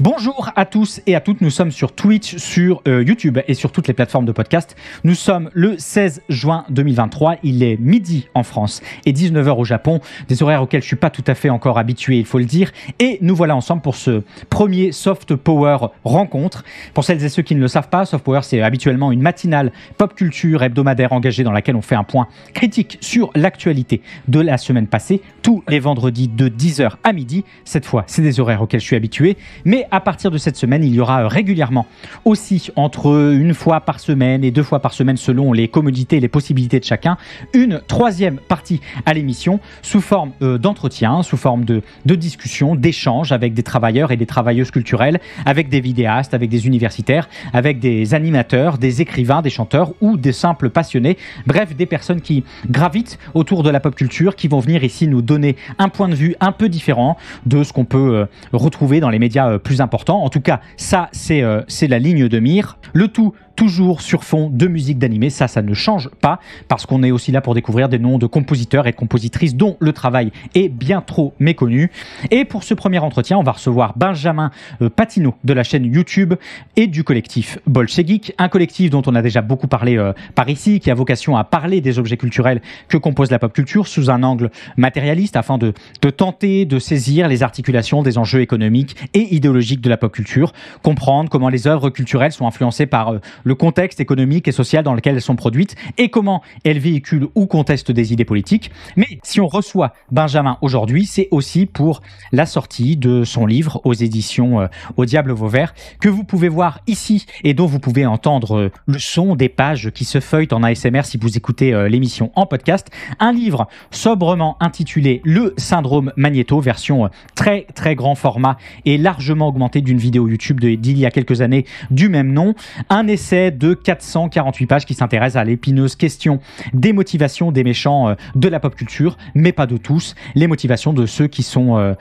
Bonjour à tous et à toutes, nous sommes sur Twitch, sur YouTube et sur toutes les plateformes de podcast. Nous sommes le 16 juin 2023, il est midi en France et 19h au Japon, des horaires auxquels je ne suis pas tout à fait encore habitué, il faut le dire. Et nous voilà ensemble pour ce premier Soft Power rencontre. Pour celles et ceux qui ne le savent pas, Soft Power c'est habituellement une matinale pop culture hebdomadaire engagée dans laquelle on fait un point critique sur l'actualité de la semaine passée, tous les vendredis de 10h à midi. Cette fois, c'est des horaires auxquels je suis habitué, mais à partir de cette semaine, il y aura régulièrement aussi entre une fois par semaine et 2 fois par semaine selon les commodités et les possibilités de chacun, une troisième partie à l'émission sous forme d'entretien, sous forme de discussion, d'échange avec des travailleurs et des travailleuses culturelles, avec des vidéastes, avec des universitaires, avec des animateurs, des écrivains, des chanteurs ou des simples passionnés, bref, des personnes qui gravitent autour de la pop culture, qui vont venir ici nous donner un point de vue un peu différent de ce qu'on peut retrouver dans les médias plus importants. En tout cas, ça, c'est la ligne de mire. Le tout toujours sur fond de musique d'animé, ça ne change pas, parce qu'on est aussi là pour découvrir des noms de compositeurs et de compositrices dont le travail est bien trop méconnu. Et pour ce premier entretien, on va recevoir Benjamin Patino de la chaîne YouTube et du collectif Bolchegeek, un collectif dont on a déjà beaucoup parlé par ici, qui a vocation à parler des objets culturels que compose la pop culture sous un angle matérialiste, afin de tenter de saisir les articulations des enjeux économiques et idéologiques de la pop culture, comprendre comment les œuvres culturelles sont influencées par le contexte économique et social dans lequel elles sont produites et comment elles véhiculent ou contestent des idées politiques. Mais si on reçoit Benjamin aujourd'hui, c'est aussi pour la sortie de son livre aux éditions Au Diable Vauvert, que vous pouvez voir ici et dont vous pouvez entendre le son des pages qui se feuilletent en ASMR si vous écoutez l'émission en podcast. Un livre sobrement intitulé Le Syndrome Magnéto, version très très grand format et largement augmentée d'une vidéo YouTube d'il y a quelques années du même nom. Un essai de 448 pages qui s'intéresse à l'épineuse question des motivations des méchants de la pop culture, mais pas de tous, les motivations de ceux qui sont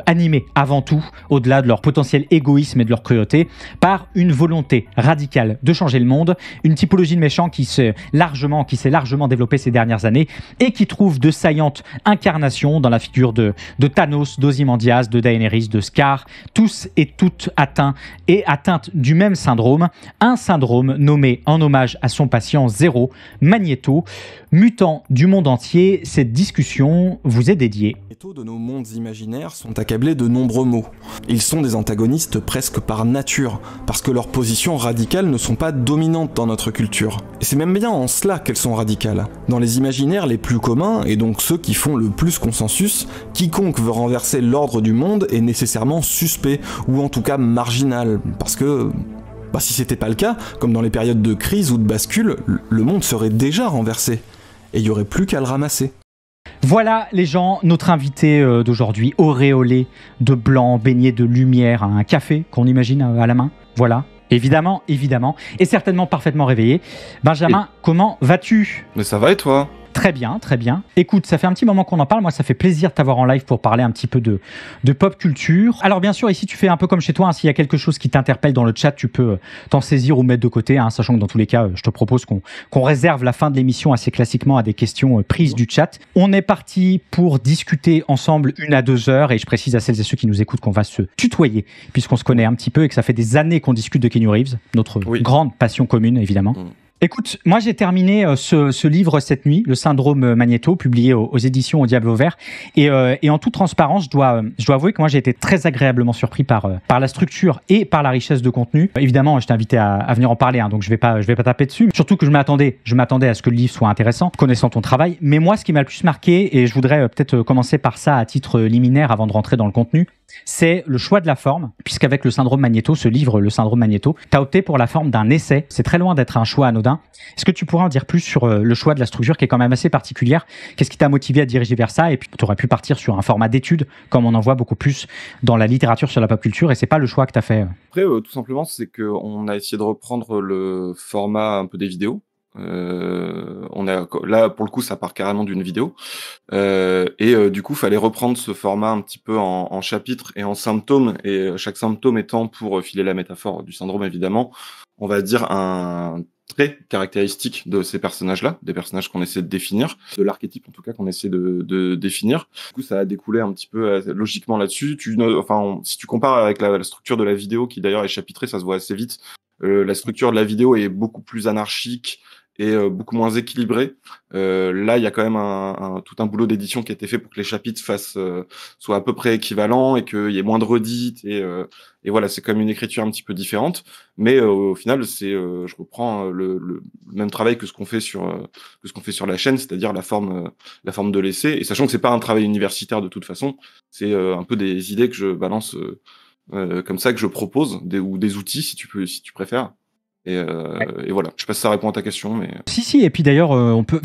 animés avant tout, au-delà de leur potentiel égoïsme et de leur cruauté, par une volonté radicale de changer le monde, une typologie de méchants qui s'est largement développée ces dernières années et qui trouve de saillantes incarnations dans la figure de Thanos, d'Ozymandias, de Daenerys, de Scar, tous et toutes atteintes du même syndrome, un syndrome nommé en hommage à son patient Zéro, Magnéto, mutant du monde entier. Cette discussion vous est dédiée. Les Magnétos de nos mondes imaginaires sont accablés de nombreux maux. Ils sont des antagonistes presque par nature, parce que leurs positions radicales ne sont pas dominantes dans notre culture. Et c'est même bien en cela qu'elles sont radicales. Dans les imaginaires les plus communs, et donc ceux qui font le plus consensus, quiconque veut renverser l'ordre du monde est nécessairement suspect, ou en tout cas marginal, parce que si c'était pas le cas, comme dans les périodes de crise ou de bascule, le monde serait déjà renversé, et il y aurait plus qu'à le ramasser. Voilà les gens, notre invité d'aujourd'hui, auréolé de blanc, baigné de lumière, un café qu'on imagine à la main, voilà. Évidemment, et certainement parfaitement réveillé. Benjamin, comment vas-tu ? Mais ça va et toi ? Très bien, très bien. Écoute, ça fait un petit moment qu'on en parle. Moi, ça fait plaisir de t'avoir en live pour parler un petit peu de pop culture. Alors, bien sûr, ici, tu fais un peu comme chez toi. Hein, s'il y a quelque chose qui t'interpelle dans le chat, tu peux t'en saisir ou mettre de côté. Hein, sachant que dans tous les cas, je te propose qu'on réserve la fin de l'émission assez classiquement à des questions prises du chat. On est parti pour discuter ensemble 1 à 2 heures. Et je précise à celles et ceux qui nous écoutent qu'on va se tutoyer, puisqu'on se connaît un petit peu et que ça fait des années qu'on discute de Keanu Reeves, notre grande passion commune, évidemment. Écoute, moi j'ai terminé ce livre cette nuit, Le Syndrome Magnéto, publié aux éditions Au Diable Vauvert, et en toute transparence, je dois avouer que moi j'ai été très agréablement surpris par la structure et par la richesse de contenu. Évidemment, je t'ai invité à venir en parler, hein, donc je vais pas taper dessus. Surtout que je m'attendais à ce que le livre soit intéressant, connaissant ton travail. Mais moi, ce qui m'a le plus marqué, et je voudrais peut-être commencer par ça à titre liminaire avant de rentrer dans le contenu, c'est le choix de la forme, puisqu'avec Le Syndrome Magnéto, ce livre, Le Syndrome Magnéto, t'as opté pour la forme d'un essai. C'est très loin d'être un choix anodin. Est-ce que tu pourrais en dire plus sur le choix de la structure qui est quand même assez particulière ? Qu'est-ce qui t'a motivé à diriger vers ça ? Et puis tu aurais pu partir sur un format d'étude, comme on en voit beaucoup plus dans la littérature sur la pop culture, et c'est pas le choix que t'as fait. Après, tout simplement, c'est qu'on a essayé de reprendre le format un peu des vidéos, Là, pour le coup, ça part carrément d'une vidéo. Du coup, fallait reprendre ce format un petit peu en chapitres et en symptômes, et chaque symptôme étant, pour filer la métaphore du syndrome évidemment, on va dire un trait caractéristique de ces personnages-là, des personnages qu'on essaie de définir, de l'archétype en tout cas qu'on essaie de définir. Du coup, ça a découlé un petit peu logiquement là-dessus. Si tu compares avec la structure de la vidéo, qui d'ailleurs est chapitrée, ça se voit assez vite. La structure de la vidéo est beaucoup plus anarchique et beaucoup moins équilibré. Là, il y a quand même tout un boulot d'édition qui a été fait pour que les chapitres soient à peu près équivalents et qu'il y ait moins de redites, et voilà, c'est comme une écriture un petit peu différente. Mais au final, je reprends le même travail que ce qu'on fait sur la chaîne, c'est-à-dire la forme de l'essai. Et sachant que c'est pas un travail universitaire de toute façon, c'est un peu des idées que je balance comme ça, que je propose, ou des outils si tu préfères. Et voilà, je sais pas si ça répond à ta question, mais... Si, et puis d'ailleurs,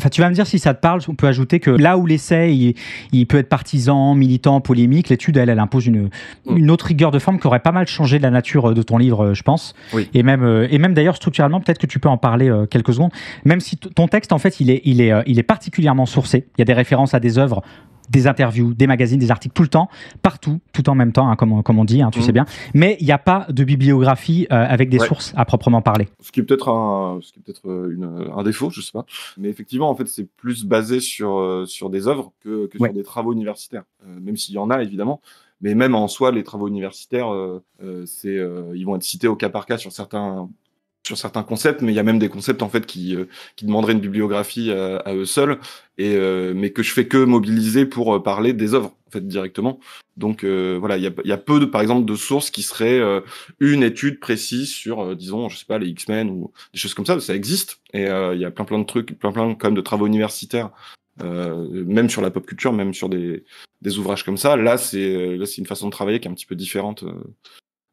tu vas me dire si ça te parle, on peut ajouter que là où l'essai, il peut être partisan, militant, polémique, l'étude, elle impose une autre rigueur de forme qui aurait pas mal changé la nature de ton livre, je pense. Oui. Et même d'ailleurs, structurellement, peut-être que tu peux en parler quelques secondes, même si ton texte, en fait, il est particulièrement sourcé. Il y a des références à des œuvres, des interviews, des magazines, des articles, tout le temps, partout, tout en même temps, hein, comme on dit, hein, tu sais bien. Mais il n'y a pas de bibliographie avec des sources à proprement parler. Ce qui est peut-être un défaut, je sais pas. Mais effectivement, en fait, c'est plus basé sur des œuvres que sur des travaux universitaires. Même s'il y en a, évidemment. Mais même en soi, les travaux universitaires, ils vont être cités au cas par cas sur certains concepts, mais il y a même des concepts en fait qui demanderaient une bibliographie à eux seuls, mais que je fais que mobiliser pour parler des œuvres en fait directement. Donc voilà, il y a peu par exemple de sources qui seraient une étude précise sur disons, je sais pas, les X-Men ou des choses comme ça existe, et il y a plein de trucs, plein quand même de travaux universitaires, même sur la pop culture, même sur des ouvrages comme ça. Là c'est une façon de travailler qui est un petit peu différente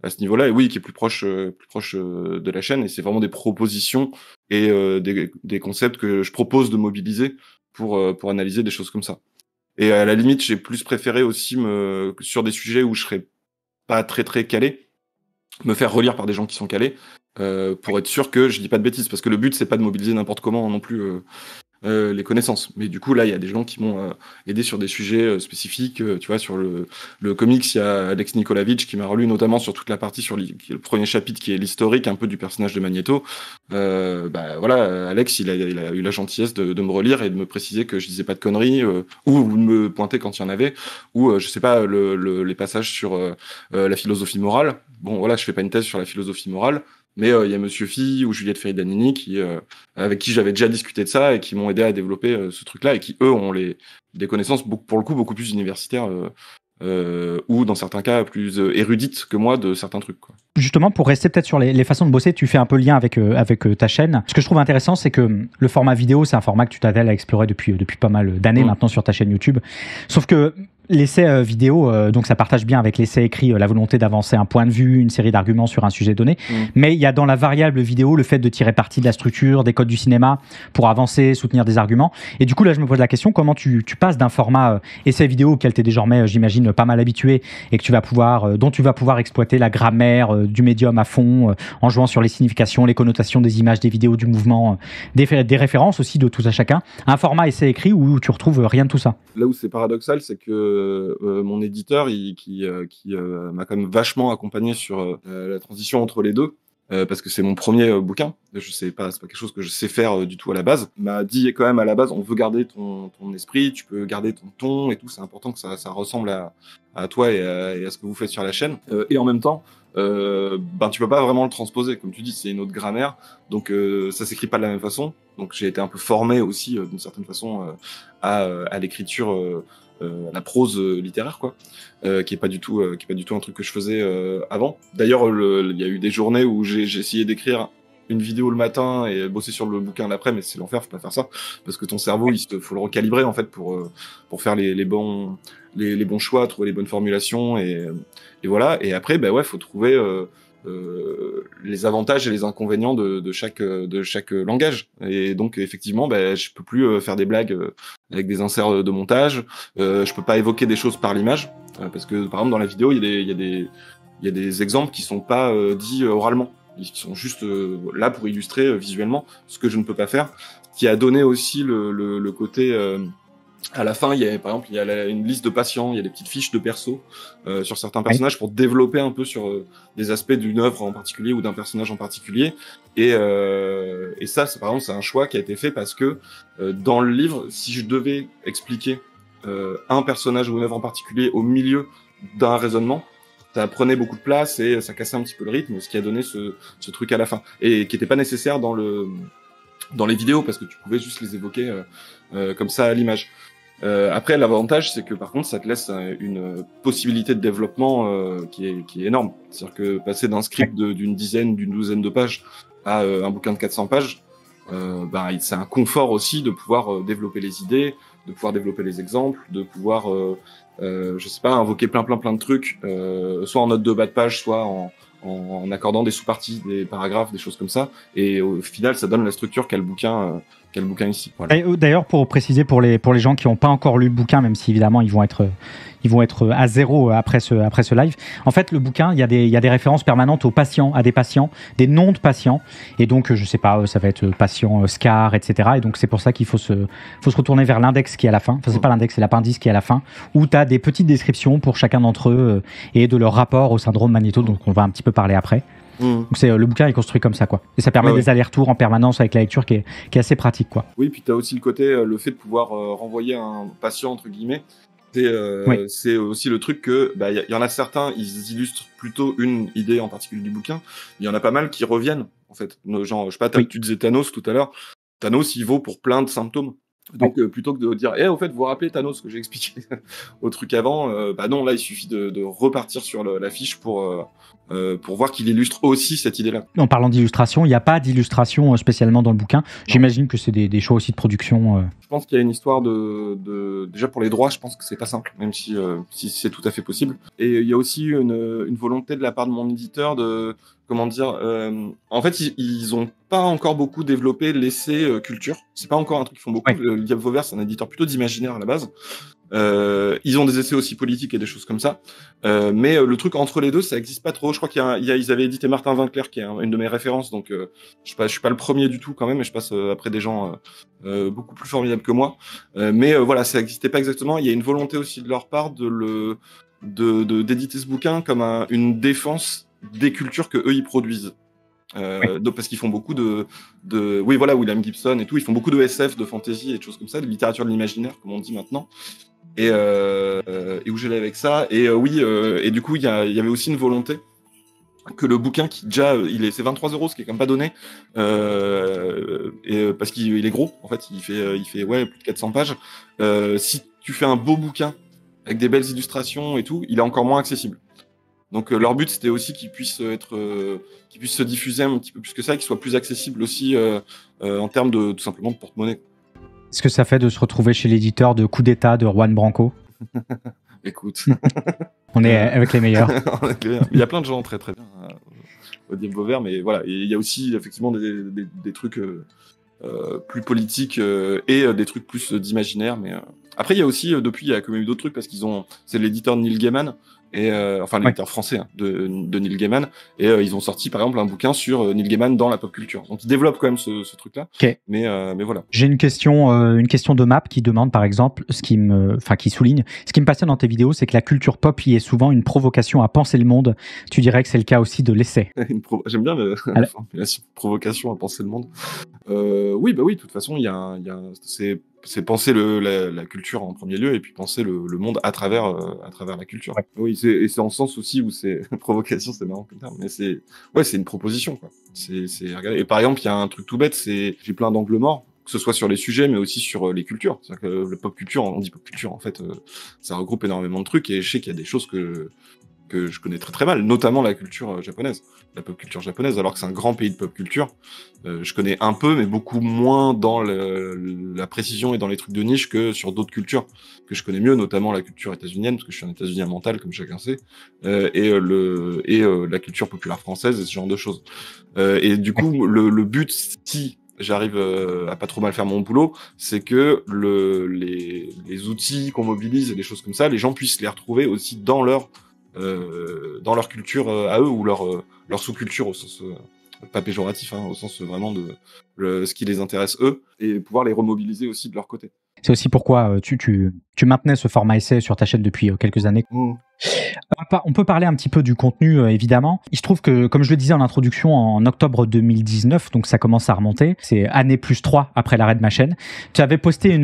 à ce niveau-là, et oui, qui est plus proche de la chaîne, et c'est vraiment des propositions et des concepts que je propose de mobiliser pour analyser des choses comme ça. Et à la limite, j'ai plus préféré aussi sur des sujets où je serais pas très très calé, me faire relire par des gens qui sont calés, pour être sûr que je dis pas de bêtises, parce que le but c'est pas de mobiliser n'importe comment non plus les connaissances. Mais du coup, là, il y a des gens qui m'ont aidé sur des sujets spécifiques. Tu vois, sur le comics, il y a Alex Nikolavitch qui m'a relu notamment sur toute la partie sur le premier chapitre qui est l'historique un peu du personnage de Magneto. Voilà, Alex, il a eu la gentillesse de me relire et de me préciser que je disais pas de conneries, ou de me pointer quand il y en avait, ou je sais pas, les passages sur la philosophie morale. Bon, voilà, je fais pas une thèse sur la philosophie morale, mais il y a Monsieur Phi ou Juliette Ferry-Danini avec qui j'avais déjà discuté de ça et qui m'ont aidé à développer ce truc-là, et qui, eux, ont des connaissances pour le coup beaucoup plus universitaires ou dans certains cas plus érudites que moi de certains trucs, quoi. Justement, pour rester peut-être sur les façons de bosser, tu fais un peu le lien avec ta chaîne. Ce que je trouve intéressant, c'est que le format vidéo, c'est un format que tu t'attelles à explorer depuis pas mal d'années maintenant sur ta chaîne YouTube. Sauf que l'essai vidéo, donc ça partage bien avec l'essai écrit la volonté d'avancer un point de vue, une série d'arguments sur un sujet donné. Mais il y a dans la variable vidéo le fait de tirer parti de la structure, des codes du cinéma pour avancer, soutenir des arguments. Et du coup, là, je me pose la question, comment tu passes d'un format essai vidéo auquel tu es désormais, j'imagine, pas mal habitué, et que dont tu vas pouvoir exploiter la grammaire du médium à fond, en jouant sur les significations, les connotations des images, des vidéos, du mouvement, des références aussi de tout à chacun, un format essai écrit où tu retrouves rien de tout ça. Là où c'est paradoxal, c'est que mon éditeur, qui m'a quand même vachement accompagné sur la transition entre les deux, parce que c'est mon premier bouquin, c'est pas quelque chose que je sais faire du tout à la base, m'a dit quand même à la base, on veut garder ton esprit, tu peux garder ton ton et tout, c'est important que ça ressemble à toi et à ce que vous faites sur la chaîne, et en même temps tu peux pas vraiment le transposer, comme tu dis, c'est une autre grammaire, donc ça s'écrit pas de la même façon. Donc j'ai été un peu formé aussi d'une certaine façon à l'écriture, à la prose littéraire, quoi, qui est pas du tout un truc que je faisais avant. D'ailleurs, il y a eu des journées où j'ai essayé d'écrire une vidéo le matin et bosser sur le bouquin l'après, mais c'est l'enfer, faut pas faire ça, parce que ton cerveau, faut le recalibrer en fait pour faire les bons choix, trouver les bonnes formulations, et voilà. Et après, faut trouver les avantages et les inconvénients de chaque langage. Et donc effectivement, je peux plus faire des blagues avec des inserts de montage. Je peux pas évoquer des choses par l'image, parce que par exemple dans la vidéo, il y a des exemples qui sont pas dits oralement. Ils sont juste là pour illustrer visuellement ce que je ne peux pas faire, qui a donné aussi le côté à la fin, par exemple, il y a une liste de patients, il y a des petites fiches de perso sur certains personnages pour développer un peu sur des aspects d'une œuvre en particulier ou d'un personnage en particulier. Et ça, par exemple, c'est un choix qui a été fait parce que dans le livre, si je devais expliquer un personnage ou une œuvre en particulier au milieu d'un raisonnement, ça prenait beaucoup de place et ça cassait un petit peu le rythme, ce qui a donné ce truc à la fin et qui n'était pas nécessaire dans les vidéos parce que tu pouvais juste les évoquer comme ça à l'image. Après, l'avantage, c'est que par contre, ça te laisse une possibilité de développement qui est énorme. C'est-à-dire que passer d'un script d'une dizaine, d'une douzaine de pages à un bouquin de 400 pages, c'est un confort aussi de pouvoir développer les idées, de pouvoir développer les exemples, de pouvoir, je sais pas, invoquer plein de trucs, soit en note de bas de page, soit en accordant des sous-parties, des paragraphes, des choses comme ça. Et au final, ça donne la structure qu'a le bouquin ici. Voilà. D'ailleurs, pour préciser pour les gens qui n'ont pas encore lu le bouquin, même si évidemment ils vont être à zéro après ce live. En fait, le bouquin, il y a des références permanentes aux patients, à des patients, des noms de patients. Et donc, je sais pas, ça va être patient Scar, etc. Et donc, c'est pour ça qu'il faut se retourner vers l'index qui est à la fin. Enfin, c'est pas l'index, c'est l'appendice qui est à la fin, où tu as des petites descriptions pour chacun d'entre eux et de leur rapport au syndrome Magnéto, donc on va un petit peu parler après. Donc le bouquin est construit comme ça, quoi. Et ça permet des allers-retours en permanence avec la lecture qui est assez pratique, quoi. Oui, puis tu as aussi le côté, le fait de pouvoir renvoyer un patient, entre guillemets. C'est aussi le truc que y en a certains, ils illustrent plutôt une idée en particulier du bouquin. Il y en a pas mal qui reviennent, en fait. Genre, je sais pas, tu disais Thanos tout à l'heure. Thanos, il vaut pour plein de symptômes. Donc, plutôt que de dire, au fait, vous vous rappelez Thanos que j'ai expliqué au truc avant, non, là, il suffit de repartir sur la fiche pour voir qu'il illustre aussi cette idée-là. En parlant d'illustration, il n'y a pas d'illustration spécialement dans le bouquin. J'imagine que c'est des choix aussi de production. Je pense qu'il y a une histoire déjà pour les droits, je pense que c'est pas simple, même si c'est tout à fait possible. Et il y a aussi une volonté de la part de mon éditeur de, comment dire, en fait, ils ont pas encore beaucoup développé l'essai culture. C'est pas encore un truc qu'ils font beaucoup. Le Diable Vauvert, c'est un éditeur plutôt d'imaginaire à la base. Ils ont des essais aussi politiques et des choses comme ça, mais le truc entre les deux, ça existe pas trop. Je crois ils avaient édité Martin Winkler, qui est une de mes références, donc je suis pas le premier du tout quand même, et je passe après des gens beaucoup plus formidables que moi. Mais voilà, ça existait pas exactement. Il y a une volonté aussi de leur part d'éditer ce bouquin comme une défense des cultures que eux ils produisent. Donc parce qu'ils font beaucoup William Gibson et tout, ils font beaucoup de SF, de fantasy et de choses comme ça, de littérature de l'imaginaire comme on dit maintenant. Et où j'allais avec ça. Et et du coup il y avait aussi une volonté que le bouquin qui déjà c'est 23 €, ce qui est quand même pas donné, parce qu'il est gros en fait, il fait plus de 400 pages. Si tu fais un beau bouquin avec des belles illustrations et tout, il est encore moins accessible. Donc leur but c'était aussi qu'il puisse se diffuser un petit peu plus que ça, qu'il soit plus accessible aussi en termes de tout simplement de porte-monnaie. Est-ce que ça fait de se retrouver chez l'éditeur de Coup d'État de Juan Branco? Écoute, on est avec les meilleurs. Il y a plein de gens très très bien au Diable Vauvert, mais voilà, et il y a aussi effectivement des trucs plus politiques et des trucs plus d'imaginaire, mais après il y a aussi depuis il y a quand même eu d'autres trucs parce c'est l'éditeur Neil Gaiman. Et l'éditeur français de Neil Gaiman, et ils ont sorti par exemple un bouquin sur Neil Gaiman dans la pop culture. Donc ils développent quand même ce truc-là. Mais voilà. J'ai une question de Map qui demande par exemple qui souligne ce qui me passionne dans tes vidéos, c'est que la culture pop y est souvent une provocation à penser le monde. Tu dirais que c'est le cas aussi de l'essai? J'aime bien la formulation provocation à penser le monde. Oui, de toute façon, c'est penser la culture en premier lieu et puis penser le monde à travers la culture. Oui, c'est en sens aussi où c'est provocation, c'est marrant comme terme, mais c'est une proposition quoi. Et par exemple, il y a un truc tout bête, j'ai plein d'angles morts, que ce soit sur les sujets mais aussi sur les cultures. C'est-à-dire que le pop culture, on dit pop culture en fait, ça regroupe énormément de trucs et je sais qu'il y a des choses que je connais très très mal, notamment la culture japonaise, la pop culture japonaise, alors que c'est un grand pays de pop culture. Je connais un peu, mais beaucoup moins dans la précision et dans les trucs de niche que sur d'autres cultures que je connais mieux, notamment la culture états-unienne, parce que je suis un états-unien mental, comme chacun sait, et la culture populaire française et ce genre de choses. Et du coup, le but, si j'arrive à pas trop mal faire mon boulot, c'est que les outils qu'on mobilise et des choses comme ça, les gens puissent les retrouver aussi dans leur culture à eux ou leur sous-culture pas péjoratif, au sens vraiment de ce qui les intéresse eux, et pouvoir les remobiliser aussi de leur côté. C'est aussi pourquoi tu maintenais ce format essai sur ta chaîne depuis quelques années. On peut parler un petit peu du contenu, évidemment. Il se trouve que, comme je le disais en introduction, en octobre 2019, donc ça commence à remonter, c'est année plus 3 après l'arrêt de ma chaîne, tu avais posté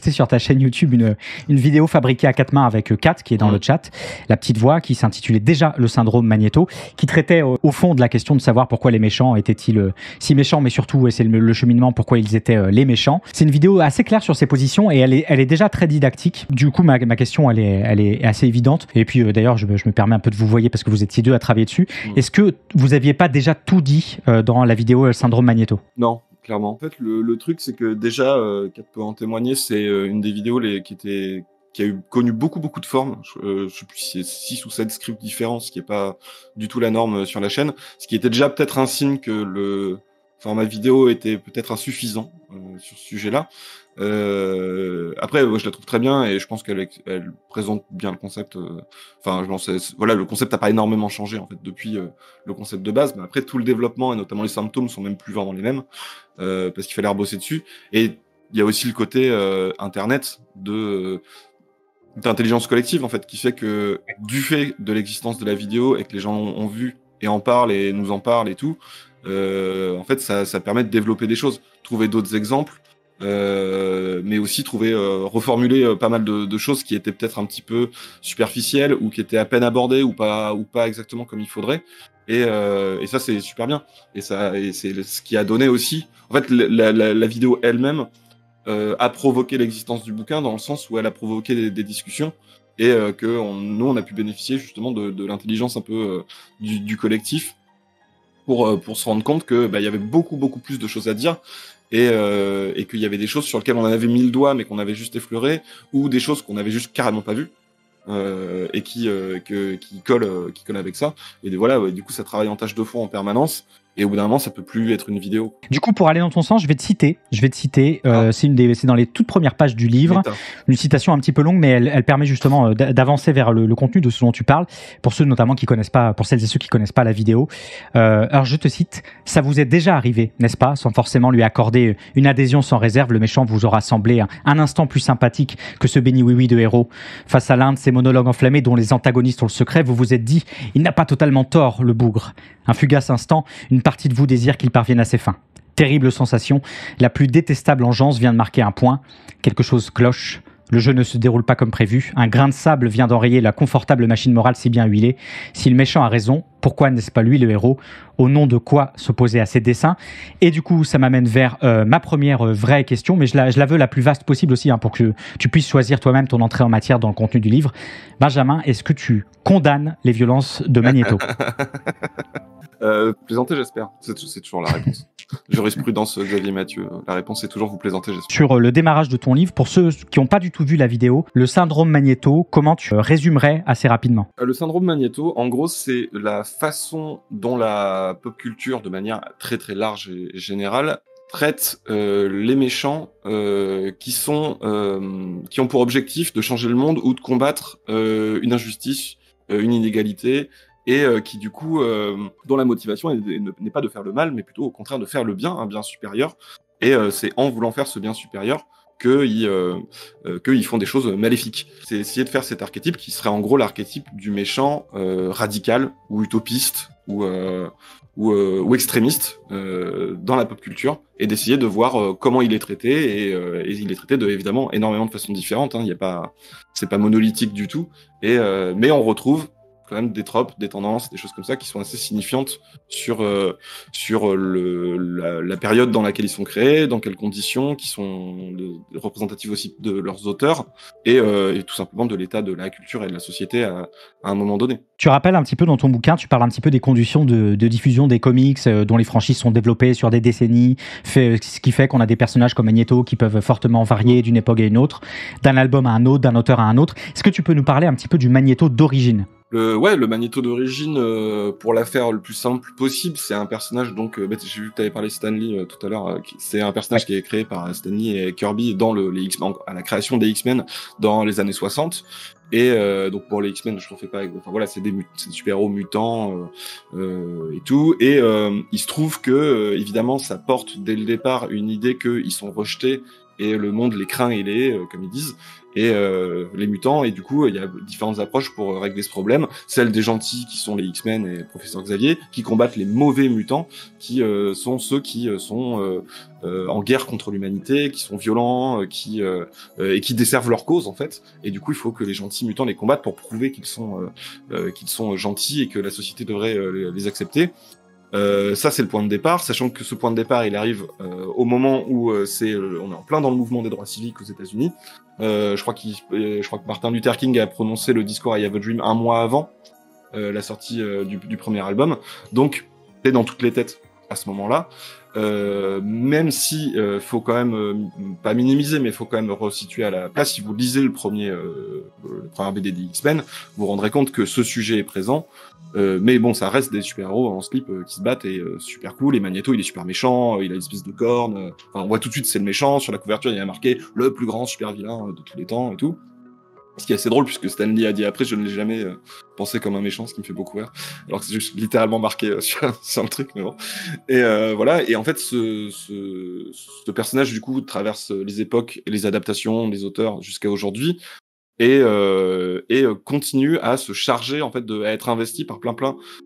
sur ta chaîne YouTube une vidéo fabriquée à quatre mains avec Kat, qui est dans le chat, la petite voix, qui s'intitulait déjà Le syndrome Magnéto, qui traitait au fond de la question de savoir pourquoi les méchants étaient-ils si méchants, mais surtout, et c'est le cheminement, pourquoi ils étaient les méchants. C'est une vidéo assez claire sur ses positions et elle est déjà très didactique. Du coup, ma question, elle est assez évidente. Et puis, d'ailleurs, je me permets un peu de vous voyer parce que vous étiez deux à travailler dessus. Est-ce que vous aviez pas déjà tout dit dans la vidéo Le syndrome Magnéto? Non, clairement. En fait, le truc, c'est que déjà, Kat peut en témoigner, c'est une des vidéos qui a connu beaucoup de formes. Je sais plus si c'est 6 ou 7 scripts différents, ce qui est pas du tout la norme sur la chaîne. Ce qui était déjà peut-être un signe que le format vidéo était peut-être insuffisant sur ce sujet-là. Après, je la trouve très bien et je pense qu'elle présente bien le concept. Voilà, le concept n'a pas énormément changé en fait depuis le concept de base. Mais après, tout le développement et notamment les symptômes sont même plus vraiment les mêmes parce qu'il fallait rebosser dessus. Et il y a aussi le côté internet d'intelligence collective en fait, qui fait que du fait de l'existence de la vidéo et que les gens ont vu et en parlent et nous en parlent et tout, en fait, ça permet de développer des choses, trouver d'autres exemples. Mais aussi reformuler pas mal de choses qui étaient peut-être un petit peu superficielles ou qui étaient à peine abordées ou pas exactement comme il faudrait. Et ça c'est super bien. Et c'est ce qui a donné aussi. En fait, la vidéo elle-même a provoqué l'existence du bouquin dans le sens où elle a provoqué des discussions et nous on a pu bénéficier justement de l'intelligence un peu du collectif pour se rendre compte que il y avait beaucoup plus de choses à dire. Et qu'il y avait des choses sur lesquelles on avait mis le doigt mais qu'on avait juste effleuré, ou des choses qu'on avait juste carrément pas vues et qui collent avec ça. Et voilà, du coup ça travaille en tâche de fond en permanence. Et au bout d'un moment, ça peut plus être une vidéo. Du coup, pour aller dans ton sens, je vais te citer. C'est dans les toutes premières pages du livre. Une citation un petit peu longue, mais elle permet justement d'avancer vers le contenu de ce dont tu parles. Pour ceux notamment qui connaissent pas, pour celles et ceux qui connaissent pas la vidéo. Alors, je te cite. Ça vous est déjà arrivé, n'est-ce pas, sans forcément lui accorder une adhésion sans réserve, le méchant vous aura semblé un instant plus sympathique que ce béni oui-oui de héros. Face à l'un de ces monologues enflammés dont les antagonistes ont le secret, vous vous êtes dit, il n'a pas totalement tort, le bougre. Un fugace instant, une partie de vous désire qu'il parvienne à ses fins. Terrible sensation, la plus détestable engeance vient de marquer un point. Quelque chose cloche. Le jeu ne se déroule pas comme prévu. Un grain de sable vient d'enrayer la confortable machine morale si bien huilée. Si le méchant a raison, pourquoi n'est-ce pas lui le héros? Au nom de quoi s'opposer à ses desseins? Et du coup, ça m'amène vers ma première vraie question, mais je la veux la plus vaste possible aussi, pour que tu puisses choisir toi-même ton entrée en matière dans le contenu du livre. Benjamin, est-ce que tu condamnes les violences de Magnéto? Plaisanter, j'espère. C'est toujours la réponse. Jurisprudence Xavier Mathieu. La réponse est toujours vous plaisantez, j'espère. Sur le démarrage de ton livre, pour ceux qui n'ont pas du tout vu la vidéo, le syndrome Magnéto, comment tu résumerais assez rapidement? Le syndrome Magnéto, en gros, c'est la façon dont la pop culture, de manière très très large et générale, traite les méchants qui ont pour objectif de changer le monde ou de combattre une injustice, une inégalité, et qui du coup dont la motivation n'est pas de faire le mal mais plutôt au contraire de faire le bien, un bien supérieur, et c'est en voulant faire ce bien supérieur qu'ils font des choses maléfiques. C'est essayer de faire cet archétype qui serait en gros l'archétype du méchant radical ou utopiste ou extrémiste dans la pop culture, et d'essayer de voir comment il est traité, et il est traité évidemment énormément de façons différentes, c'est pas monolithique du tout, mais on retrouve quand même des tropes, des tendances, des choses comme ça qui sont assez signifiantes sur la période dans laquelle ils sont créés, dans quelles conditions, qui sont représentatives aussi de leurs auteurs, et tout simplement de l'état de la culture et de la société à un moment donné. Tu rappelles un petit peu dans ton bouquin, tu parles un petit peu des conditions de diffusion des comics dont les franchises sont développées sur des décennies, ce qui fait qu'on a des personnages comme Magnéto qui peuvent fortement varier d'une époque à une autre, d'un album à un autre, d'un auteur à un autre. Est-ce que tu peux nous parler un petit peu du Magnéto d'origine ? Le Magnéto d'origine, pour la faire le plus simple possible, c'est un personnage, donc, j'ai vu que tu avais parlé de Stan Lee tout à l'heure, c'est un personnage qui est créé par Stan Lee et Kirby dans les X-Men, à la création des X-Men dans les années 60. Et donc pour les X-Men, je refais pas. Enfin voilà, c'est des super-héros mutants et tout. Et il se trouve que évidemment, ça porte dès le départ une idée qu'ils sont rejetés et le monde les craint et les comme ils disent. Et les mutants. Et du coup, il y a différentes approches pour régler ce problème. Celle des gentils qui sont les X-Men et le Professeur Xavier, qui combattent les mauvais mutants, qui sont ceux qui sont en guerre contre l'humanité, qui sont violents, et qui desservent leur cause en fait. Et du coup, il faut que les gentils mutants les combattent pour prouver qu'ils sont gentils et que la société devrait les accepter. Ça c'est le point de départ, sachant que ce point de départ il arrive au moment où on est en plein dans le mouvement des droits civiques aux États-Unis. Je crois que Martin Luther King a prononcé le discours I Have a Dream un mois avant la sortie du premier album, donc c'est dans toutes les têtes à ce moment-là. Même si faut quand même pas minimiser, mais faut quand même resituer à la place. Si vous lisez le premier BD des X-Men, vous vous rendrez compte que ce sujet est présent. Mais bon, ça reste des super-héros en slip qui se battent et super cool. Et Magneto, il est super méchant, il a une espèce de corne. Enfin, on voit tout de suite c'est le méchant. Sur la couverture, il y a marqué le plus grand super-vilain de tous les temps et tout. Ce qui est assez drôle puisque Stan Lee a dit après, je ne l'ai jamais pensé comme un méchant, ce qui me fait beaucoup rire. Alors que c'est juste littéralement marqué sur le truc, mais bon. Et voilà. Et en fait, ce personnage du coup traverse les époques et les adaptations des auteurs jusqu'à aujourd'hui. Et continue à se charger en fait à être investi par plein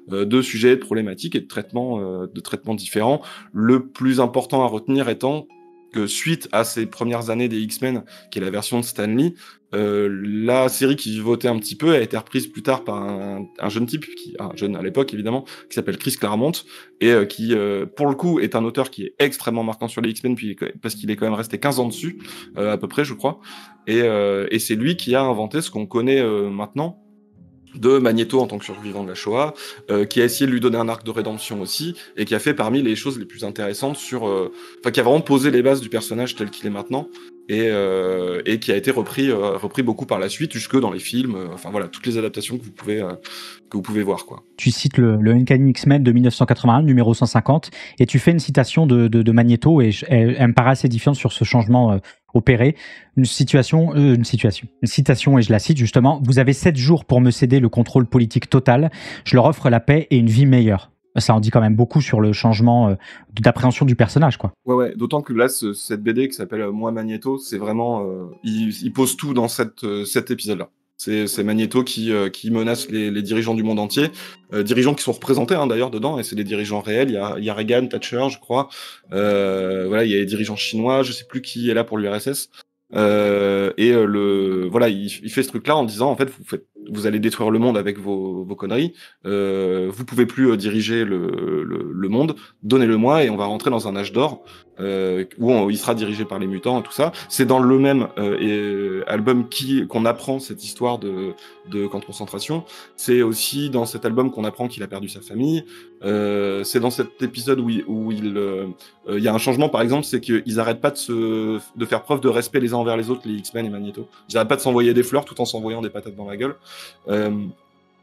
de sujets, de problématiques et de traitements différents. Le plus important à retenir étant que suite à ces premières années des X-Men, qui est la version de Stan Lee, la série qui vivotait un petit peu a été reprise plus tard par un jeune type, un jeune à l'époque évidemment, qui s'appelle Chris Claremont, et qui pour le coup est un auteur qui est extrêmement marquant sur les X-Men, parce qu'il est quand même resté 15 ans dessus, à peu près je crois, et c'est lui qui a inventé ce qu'on connaît maintenant de Magneto en tant que survivant de la Shoah, qui a essayé de lui donner un arc de rédemption aussi, et qui a fait parmi les choses les plus intéressantes qui a vraiment posé les bases du personnage tel qu'il est maintenant, et qui a été repris beaucoup par la suite, jusque dans les films, enfin voilà, toutes les adaptations que vous pouvez voir, quoi. Tu cites le Uncanny X-Men de 1981, numéro 150, et tu fais une citation de Magneto, et elle me paraît assez édifiante sur ce changement opéré. Une citation, et je la cite justement: « Vous avez 7 jours pour me céder le contrôle politique total. Je leur offre la paix et une vie meilleure. » Ça en dit quand même beaucoup sur le changement d'appréhension du personnage, quoi. Ouais, d'autant que là, cette BD qui s'appelle Moi Magneto, c'est vraiment... il pose tout dans cet épisode-là. C'est Magneto qui menace les dirigeants du monde entier, dirigeants qui sont représentés d'ailleurs dedans, et c'est des dirigeants réels. Il y a Reagan, Thatcher, je crois. Voilà, il y a les dirigeants chinois, je sais plus qui est là pour l'URSS. Voilà, il fait ce truc-là en disant en fait vous allez détruire le monde avec vos conneries. Vous pouvez plus diriger le monde. Donnez-le-moi et on va rentrer dans un âge d'or où il sera dirigé par les mutants et tout ça. C'est dans le même album qu'on apprend cette histoire de camp de concentration. C'est aussi dans cet album qu'on apprend qu'il a perdu sa famille. C'est dans cet épisode où il y a un changement, par exemple, c'est qu'ils arrêtent pas de faire preuve de respect les uns envers les autres, les X-Men et Magneto. Ils arrêtent pas de s'envoyer des fleurs tout en s'envoyant des patates dans la gueule. Il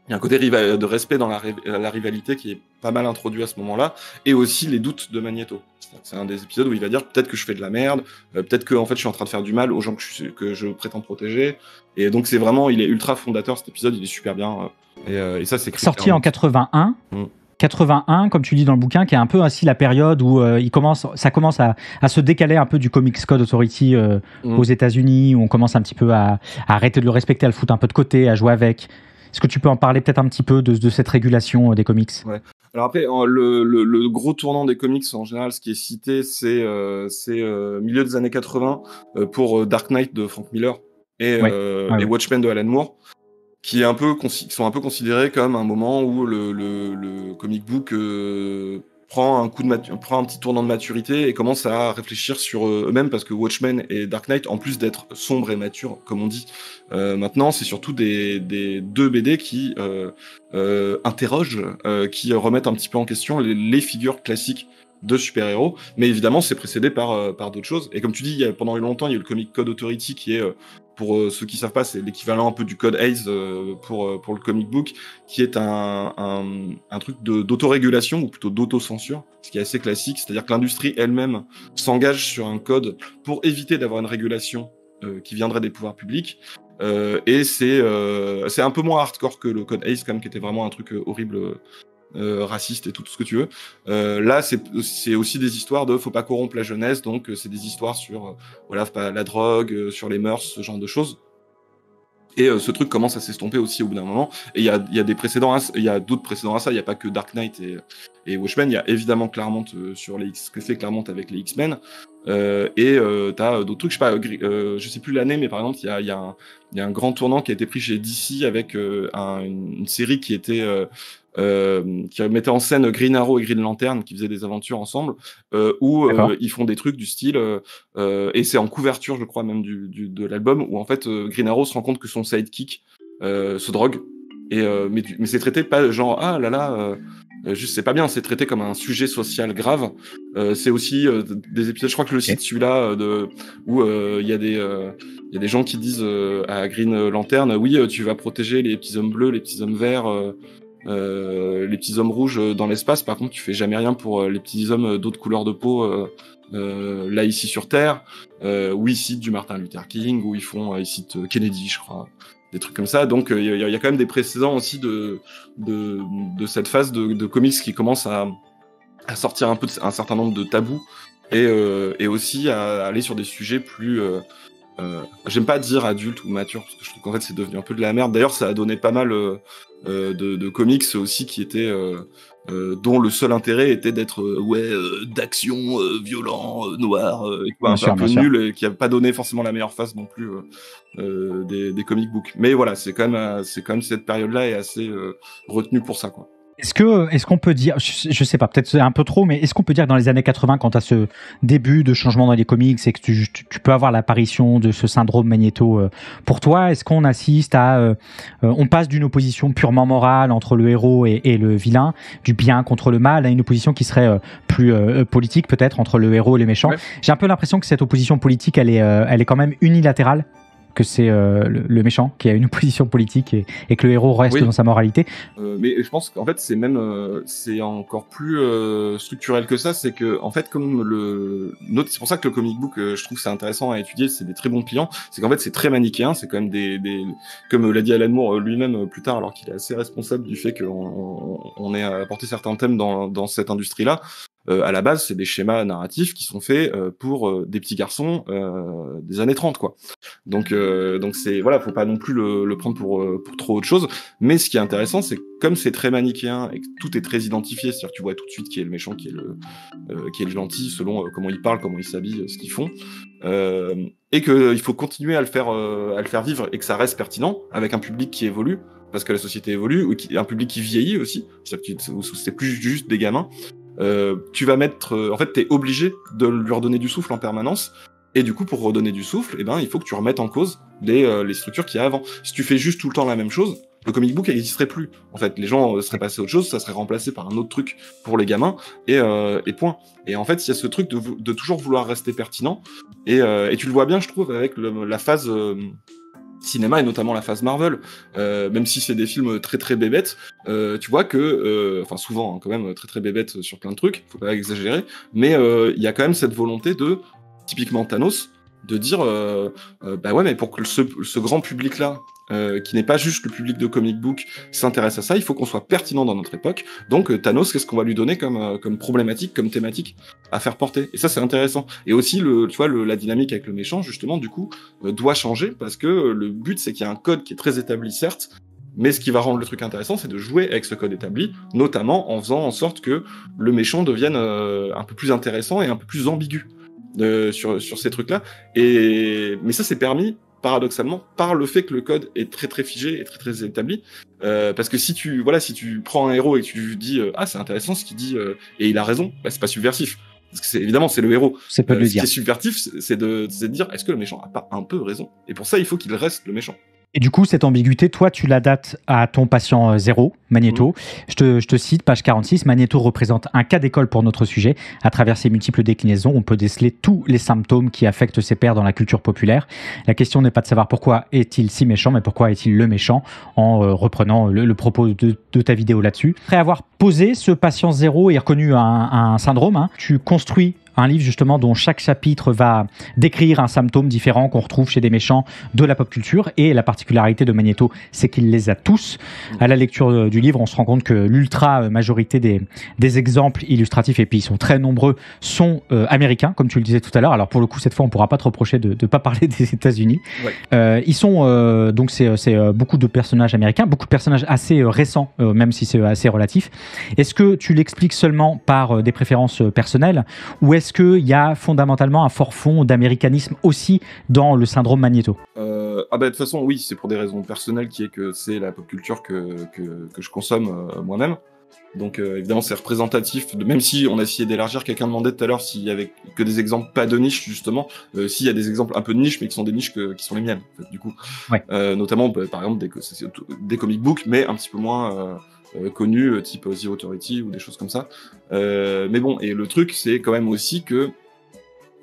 y a un côté de respect dans la rivalité qui est pas mal introduit à ce moment-là, et aussi les doutes de Magneto. C'est un des épisodes où il va dire peut-être que je fais de la merde, peut-être que en fait je suis en train de faire du mal aux gens que je prétends protéger. Et donc c'est vraiment, il est ultra fondateur cet épisode, il est super bien. Et ça c'est sorti en 81. 81, comme tu dis dans le bouquin, qui est un peu ainsi la période où ça commence à se décaler un peu du Comics Code Authority aux États-Unis, où on commence un petit peu à arrêter de le respecter, à le foutre un peu de côté, à jouer avec. Est-ce que tu peux en parler peut-être un petit peu de cette régulation des comics ? Ouais. Alors après, le gros tournant des comics en général, ce qui est cité, c'est milieu des années 80 pour Dark Knight de Frank Miller et Watchmen de Alan Moore, qui sont un peu considérés comme un moment où le comic book prend un petit tournant de maturité et commence à réfléchir sur eux-mêmes, parce que Watchmen et Dark Knight, en plus d'être sombres et matures, comme on dit, maintenant, c'est surtout des deux BD qui interrogent, qui remettent un petit peu en question les figures classiques de super-héros, mais évidemment, c'est précédé par d'autres choses. Et comme tu dis, pendant longtemps, il y a eu le Comic Code Authority qui est... pour ceux qui savent pas, c'est l'équivalent un peu du code Hays pour le comic book, qui est un truc d'autorégulation, ou plutôt d'autocensure, ce qui est assez classique, c'est-à-dire que l'industrie elle-même s'engage sur un code pour éviter d'avoir une régulation qui viendrait des pouvoirs publics, Et c'est un peu moins hardcore que le code Ace, quand même, qui était vraiment un truc horrible, raciste et tout ce que tu veux. Là, c'est aussi des histoires de faut pas corrompre la jeunesse, donc c'est des histoires sur voilà, pas la drogue, sur les mœurs, ce genre de choses. Et ce truc commence à s'estomper aussi au bout d'un moment. Et il y a des précédents, il y a d'autres précédents à ça. Il y a pas que Dark Knight et Watchmen. Il y a évidemment Claremont sur ce que fait Claremont avec les X-Men. Et t'as d'autres trucs. Je sais pas, je sais plus l'année, mais par exemple, il y a un grand tournant qui a été pris chez DC avec une série qui était qui mettait en scène Green Arrow et Green Lantern qui faisaient des aventures ensemble, où ils font des trucs du style et c'est en couverture, je crois même de l'album, où en fait Green Arrow se rend compte que son sidekick se drogue, et mais c'est traité pas genre ah là là juste c'est pas bien, c'est traité comme un sujet social grave. C'est aussi des épisodes, je crois que je le cite celui-là où il y a des gens qui disent à Green Lantern oui tu vas protéger les petits hommes bleus, les petits hommes verts, les petits hommes rouges dans l'espace, par contre tu fais jamais rien pour les petits hommes d'autres couleurs de peau là ici sur Terre, où ils citent du Martin Luther King, où ils citent Kennedy, je crois, des trucs comme ça. Donc il y a quand même des précédents aussi de cette phase de comics qui commence à sortir un peu un certain nombre de tabous et aussi à aller sur des sujets plus j'aime pas dire adulte ou mature parce que je trouve qu'en fait c'est devenu un peu de la merde. D'ailleurs ça a donné pas mal de comics aussi qui étaient dont le seul intérêt était d'être d'action, violent, noir, et quoi, un peu nul, et qui a pas donné forcément la meilleure face non plus des comic books. Mais voilà, c'est quand même cette période-là est assez retenue pour ça, quoi. Est-ce qu'on peut dire, je sais pas, peut-être c'est un peu trop, mais est-ce qu'on peut dire que dans les années 80, quand tu as ce début de changement dans les comics et que tu peux avoir l'apparition de ce syndrome Magneto, pour toi, est-ce qu'on assiste à... on passe d'une opposition purement morale entre le héros et le vilain, du bien contre le mal, à une opposition qui serait plus politique peut-être entre le héros et les méchants. Ouais. J'ai un peu l'impression que cette opposition politique, elle est quand même unilatérale, que c'est le méchant qui a une opposition politique et que le héros reste dans sa moralité. Mais je pense qu'en fait c'est même c'est encore plus structurel que ça. C'est que en fait comme c'est pour ça que le comic book je trouve que c'est intéressant à étudier, c'est des très bons clients. C'est qu'en fait c'est très manichéen, c'est quand même des comme l'a dit Alan Moore lui-même plus tard, alors qu'il est assez responsable du fait qu'on ait apporté certains thèmes dans cette industrie-là. À la base, c'est des schémas narratifs qui sont faits pour des petits garçons des années 30, quoi. Donc c'est voilà, faut pas non plus le prendre pour trop autre chose. Mais ce qui est intéressant, c'est que comme c'est très manichéen et que tout est très identifié, c'est-à-dire que tu vois tout de suite qui est le méchant, qui est le gentil, selon comment ils parlent, comment ils s'habillent, ce qu'ils font, et que il faut continuer à le faire vivre et que ça reste pertinent avec un public qui évolue. Parce que la société évolue, ou un public qui vieillit aussi, c'est-à-dire que c'est plus juste des gamins. Tu vas mettre, en fait, t'es obligé de leur donner du souffle en permanence. Et du coup, pour redonner du souffle, il faut que tu remettes en cause les structures qu'il y a avant. Si tu fais juste tout le temps la même chose, le comic book n'existerait plus. En fait, les gens seraient passés à autre chose, ça serait remplacé par un autre truc pour les gamins, et point. Et en fait, il y a ce truc de toujours vouloir rester pertinent. Et tu le vois bien, je trouve, avec la phase cinéma et notamment la phase Marvel, même si c'est des films très très bébêtes, tu vois que, enfin souvent quand même très très bébêtes sur plein de trucs, faut pas exagérer, mais il y a quand même cette volonté de, typiquement Thanos, de dire bah ouais, mais pour que ce grand public là qui n'est pas juste le public de comic book s'intéresse à ça, il faut qu'on soit pertinent dans notre époque. Donc Thanos, qu'est-ce qu'on va lui donner comme problématique, comme thématique à faire porter? Et ça c'est intéressant. Et aussi tu vois la dynamique avec le méchant justement du coup doit changer, parce que le but c'est qu'il y a un code qui est très établi certes, mais ce qui va rendre le truc intéressant, c'est de jouer avec ce code établi, notamment en faisant en sorte que le méchant devienne un peu plus intéressant et un peu plus ambigu sur ces trucs-là. Mais ça c'est permis paradoxalement par le fait que le code est très très figé et très très établi, parce que si tu prends un héros et que tu lui dis ah c'est intéressant ce qu'il dit et il a raison, bah c'est pas subversif, parce que évidemment c'est le héros. C'est pas de le dire. Ce qui est subversif, c'est de dire est-ce que le méchant a pas un peu raison, et pour ça il faut qu'il reste le méchant. Et du coup, cette ambiguïté, toi, tu la dates à ton patient zéro, Magneto. Je te cite, page 46, Magneto représente un cas d'école pour notre sujet. À travers ses multiples déclinaisons, on peut déceler tous les symptômes qui affectent ses pairs dans la culture populaire. La question n'est pas de savoir pourquoi est-il si méchant, mais pourquoi est-il le méchant, en reprenant le propos de ta vidéo là-dessus. Après avoir posé ce patient zéro et reconnu un syndrome, tu construis un livre justement dont chaque chapitre va décrire un symptôme différent qu'on retrouve chez des méchants de la pop culture. Et la particularité de Magneto, c'est qu'il les a tous. À la lecture du livre, on se rend compte que l'ultra majorité des exemples illustratifs, et puis ils sont très nombreux, sont américains, comme tu le disais tout à l'heure. Alors pour le coup, cette fois, on ne pourra pas te reprocher de ne pas parler des États-Unis. Ouais. Ils sont donc c'est beaucoup de personnages américains, beaucoup de personnages assez récents, même si c'est assez relatif. Est-ce que tu l'expliques seulement par des préférences personnelles, ou est-ce qu'il y a fondamentalement un fort fond d'américanisme aussi dans le syndrome Magneto? De toute façon, oui, c'est pour des raisons personnelles, qui est que c'est la pop culture que je consomme moi-même. Donc évidemment, c'est représentatif, même si on a essayé d'élargir. Quelqu'un demandait tout à l'heure s'il y avait que des exemples pas de niche, justement. S'il y a des exemples un peu de niche, mais qui sont des niches qui sont les miennes, en fait, du coup. Ouais. Notamment, par exemple, des comic books, mais un petit peu moins connus, type The Authority ou des choses comme ça. Mais bon, et le truc, c'est quand même aussi que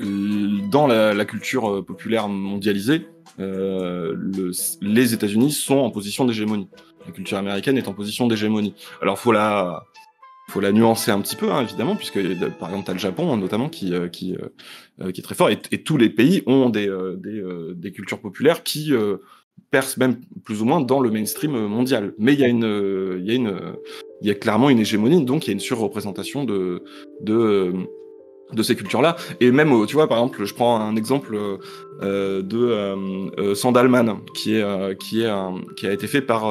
dans la culture populaire mondialisée, les États-Unis sont en position d'hégémonie. La culture américaine est en position d'hégémonie. Alors faut la nuancer un petit peu, hein, évidemment, puisque par exemple t'as le Japon notamment qui est très fort, et tous les pays ont des cultures populaires qui percent même plus ou moins dans le mainstream mondial. Mais il y a clairement une hégémonie, donc il y a une surreprésentation de ces cultures-là. Et même, tu vois, par exemple, je prends un exemple de Sandalman, qui a été fait par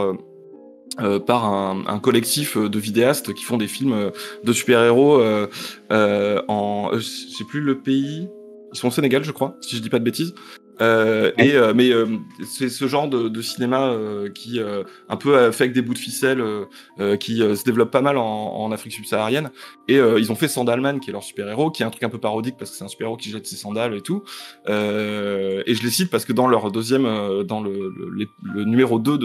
un collectif de vidéastes qui font des films de super-héros je sais plus le pays, ils sont au Sénégal, je crois, si je dis pas de bêtises. Mais c'est ce genre de cinéma qui un peu fait avec des bouts de ficelle, qui se développe pas mal en Afrique subsaharienne. Et ils ont fait Sandalman, qui est leur super-héros, qui est un truc un peu parodique parce que c'est un super-héros qui jette ses sandales et tout. Et je les cite parce que dans leur deuxième, dans le numéro 2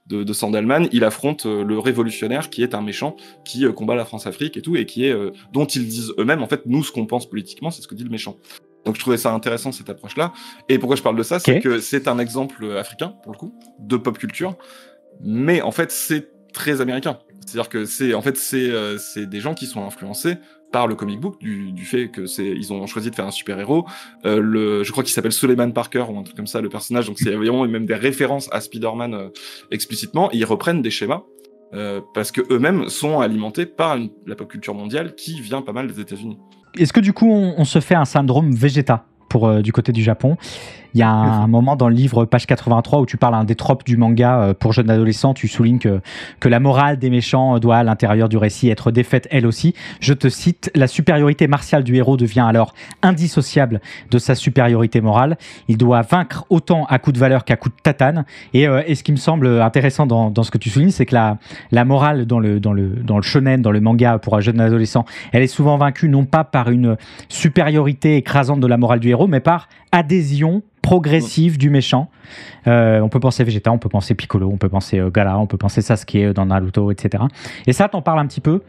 de Sandalman, il affronte le révolutionnaire qui est un méchant qui combat la France-Afrique et tout, et qui est dont ils disent eux-mêmes, en fait, nous, ce qu'on pense politiquement, c'est ce que dit le méchant. Donc je trouvais ça intéressant, cette approche-là. Et pourquoi je parle de ça, c'est que c'est un exemple africain, pour le coup, de pop culture, mais en fait c'est très américain. C'est-à-dire que c'est des gens qui sont influencés par le comic book, du fait que ils ont choisi de faire un super-héros. Je crois qu'il s'appelle Suleiman Parker ou un truc comme ça, le personnage. Donc c'est vraiment même des références à Spider-Man explicitement. Et ils reprennent des schémas parce que eux-mêmes sont alimentés par la pop culture mondiale qui vient pas mal des États-Unis. Est-ce que du coup on se fait un syndrome Vegeta du côté du Japon? Il y a un moment dans le livre, page 83, où tu parles des tropes du manga pour jeunes adolescents. Tu soulignes que la morale des méchants doit, à l'intérieur du récit, être défaite elle aussi. Je te cite: la supériorité martiale du héros devient alors indissociable de sa supériorité morale. Il doit vaincre autant à coup de valeur qu'à coup de tatane. Et ce qui me semble intéressant dans ce que tu soulignes, c'est que la morale dans le shonen, dans le manga pour un jeune adolescent, elle est souvent vaincue non pas par une supériorité écrasante de la morale du héros, mais par adhésion progressive du méchant. On peut penser Vegeta, on peut penser Piccolo, on peut penser Gaara, on peut penser Sasuke dans Naruto, etc. Et ça, t'en parles un petit peu,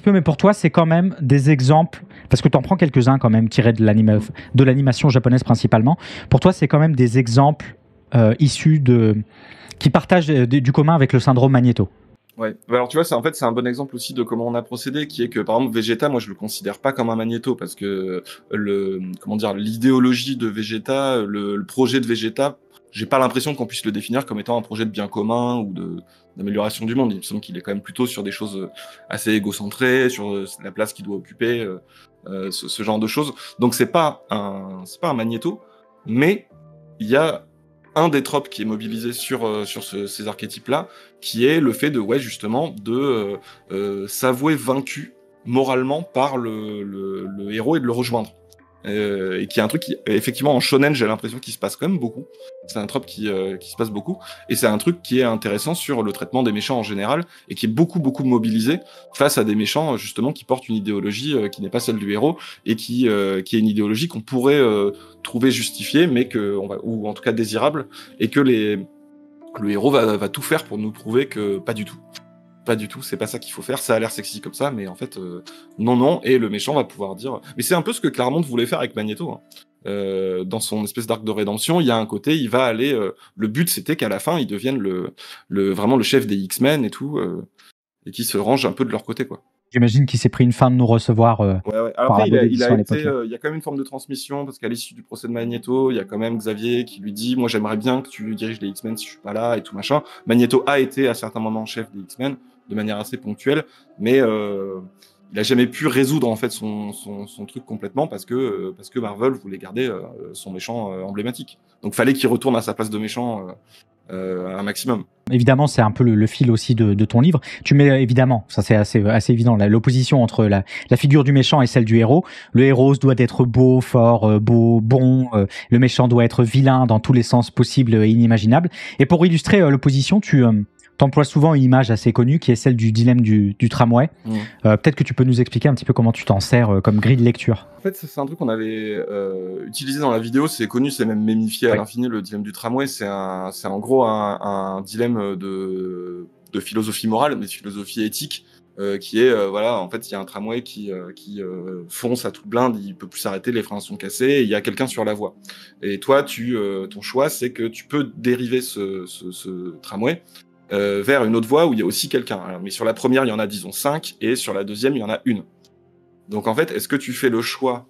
mais pour toi, c'est quand même des exemples, parce que t'en prends quelques-uns quand même, tirés de l'animation japonaise principalement. Pour toi, c'est quand même des exemples issus qui partagent du commun avec le syndrome Magneto. Ouais. Alors tu vois, c'est un bon exemple aussi de comment on a procédé, qui est que par exemple Vegeta, moi je le considère pas comme un Magneto, parce que l'idéologie de Vegeta, le projet de Vegeta, j'ai pas l'impression qu'on puisse le définir comme étant un projet de bien commun ou d'amélioration du monde. Il me semble qu'il est quand même plutôt sur des choses assez égocentrées, sur la place qu'il doit occuper, ce genre de choses. Donc c'est pas un Magneto, mais il y a un des tropes qui est mobilisé sur ces archétypes-là, qui est le fait de s'avouer vaincu moralement par le héros et de le rejoindre. Et qui est un truc qui, effectivement, en shonen, j'ai l'impression qu'il se passe quand même beaucoup. C'est un trope qui se passe beaucoup. Et c'est un truc qui est intéressant sur le traitement des méchants en général, et qui est beaucoup, beaucoup mobilisé face à des méchants, justement, qui portent une idéologie qui n'est pas celle du héros, et qui est une idéologie qu'on pourrait trouver justifiée, mais ou en tout cas désirable, et que le héros va tout faire pour nous prouver que pas du tout. Pas du tout, c'est pas ça qu'il faut faire, ça a l'air sexy comme ça, mais en fait, non, et le méchant va pouvoir dire... Mais c'est un peu ce que Claremont voulait faire avec Magneto, hein. Dans son espèce d'arc de rédemption, il y a un côté, il va aller... le but, c'était qu'à la fin, il devienne vraiment le chef des X-Men et tout, et qu'il se range un peu de leur côté, quoi. J'imagine qu'il s'est pris une fin de nous recevoir Ouais. Alors par après, la il édition a à l'époque. été, il y a quand même une forme de transmission, parce qu'à l'issue du procès de Magneto, il y a quand même Xavier qui lui dit « Moi, j'aimerais bien que tu diriges les X-Men si je suis pas là, et tout machin ». Magneto a été à certains moments chef des X-Men, de manière assez ponctuelle, mais il a jamais pu résoudre en fait son truc complètement, parce que Marvel voulait garder son méchant emblématique. Donc fallait qu'il retourne à sa place de méchant un maximum. Évidemment, c'est un peu le fil aussi de ton livre. Tu mets évidemment, ça c'est assez évident, l'opposition entre la figure du méchant et celle du héros. Le héros doit être beau, fort, bon. Le méchant doit être vilain dans tous les sens possibles et inimaginables. Et pour illustrer l'opposition, tu emploies souvent une image assez connue qui est celle du dilemme du tramway. Peut-être que tu peux nous expliquer un petit peu comment tu t'en sers comme grille de lecture. En fait, c'est un truc qu'on avait utilisé dans la vidéo, c'est connu, c'est même mémifié à l'infini, le dilemme du tramway. C'est en gros un dilemme de philosophie morale, mais de philosophie éthique, qui est, voilà, en fait, il y a un tramway qui fonce à toute blinde, il peut plus s'arrêter, les freins sont cassés, et il y a quelqu'un sur la voie. Et toi, ton choix, c'est que tu peux dériver ce tramway vers une autre voie où il y a aussi quelqu'un. Mais sur la première, il y en a, disons, 5, et sur la deuxième, il y en a une. Donc en fait, est-ce que tu fais le choix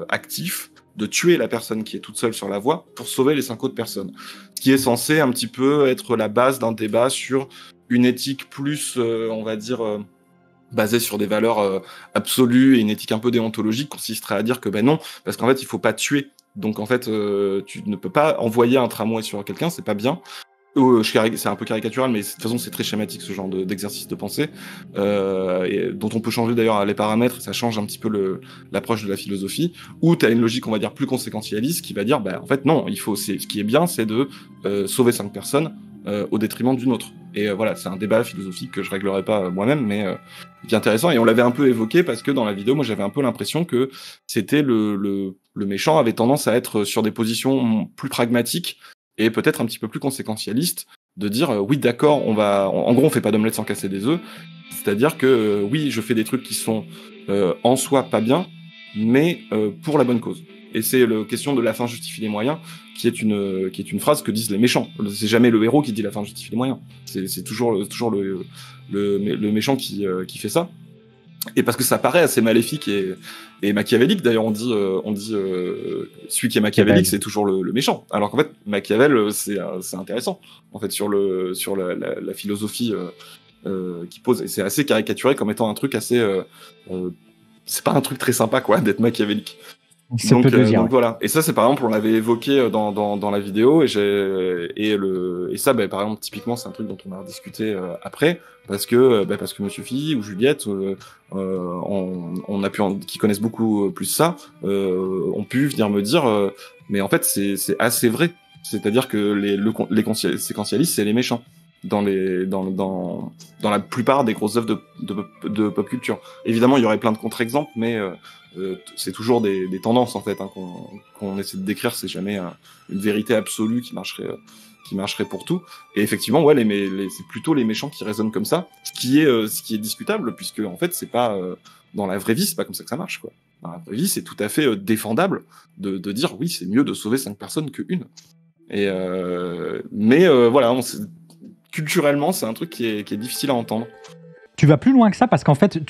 actif de tuer la personne qui est toute seule sur la voie pour sauver les 5 autres personnes? Ce qui est censé un petit peu être la base d'un débat sur une éthique plus, on va dire, basée sur des valeurs absolues, et une éthique un peu déontologique consisterait à dire que ben non, parce qu'en fait, il faut pas tuer. Donc en fait, tu ne peux pas envoyer un tramway sur quelqu'un, c'est pas bien. C'est un peu caricatural, mais de toute façon c'est très schématique ce genre d'exercice de pensée, et dont on peut changer d'ailleurs les paramètres, ça change un petit peu l'approche de la philosophie, où tu as une logique on va dire plus conséquentialiste qui va dire bah en fait non, ce qui est bien c'est de sauver 5 personnes au détriment d'une autre. Et voilà, c'est un débat philosophique que je réglerai pas moi-même, mais qui est intéressant, et on l'avait un peu évoqué parce que dans la vidéo moi j'avais un peu l'impression que c'était le méchant avait tendance à être sur des positions plus pragmatiques et peut-être un petit peu plus conséquentialiste, de dire oui d'accord, en gros on fait pas d'omelette sans casser des œufs, c'est-à-dire que oui je fais des trucs qui sont en soi pas bien, mais pour la bonne cause. Et c'est la question de la fin justifie les moyens, qui est une phrase que disent les méchants. C'est jamais le héros qui dit la fin justifie les moyens, c'est toujours le méchant qui fait ça. Et parce que ça paraît assez maléfique et machiavélique. D'ailleurs, on dit celui qui est machiavélique, c'est toujours le méchant. Alors qu'en fait, Machiavel, c'est intéressant. En fait, sur la philosophie qui pose, et c'est assez caricaturé comme étant un truc assez. C'est pas un truc très sympa, quoi, d'être machiavélique. Donc voilà. Et ça, c'est par exemple, on l'avait évoqué dans la vidéo, et ça, bah, par exemple, typiquement, c'est un truc dont on a discuté après, parce que Monsieur Phi ou Juliette, qui connaissent beaucoup plus ça, ont pu venir me dire, mais en fait, c'est assez vrai. C'est-à-dire que les séquentialistes, c'est les méchants dans la plupart des grosses œuvres de pop culture. Évidemment, il y aurait plein de contre-exemples, mais c'est toujours des tendances en fait qu'on essaie de décrire. C'est jamais une vérité absolue qui marcherait pour tout. Et effectivement, ouais, c'est plutôt les méchants qui raisonnent comme ça, ce qui est discutable, puisque en fait, c'est pas dans la vraie vie, c'est pas comme ça que ça marche, quoi. Dans la vraie vie, c'est tout à fait défendable de dire oui, c'est mieux de sauver 5 personnes qu'une. Et mais voilà, culturellement, c'est un truc qui est difficile à entendre. Tu vas plus loin que ça parce qu'en fait,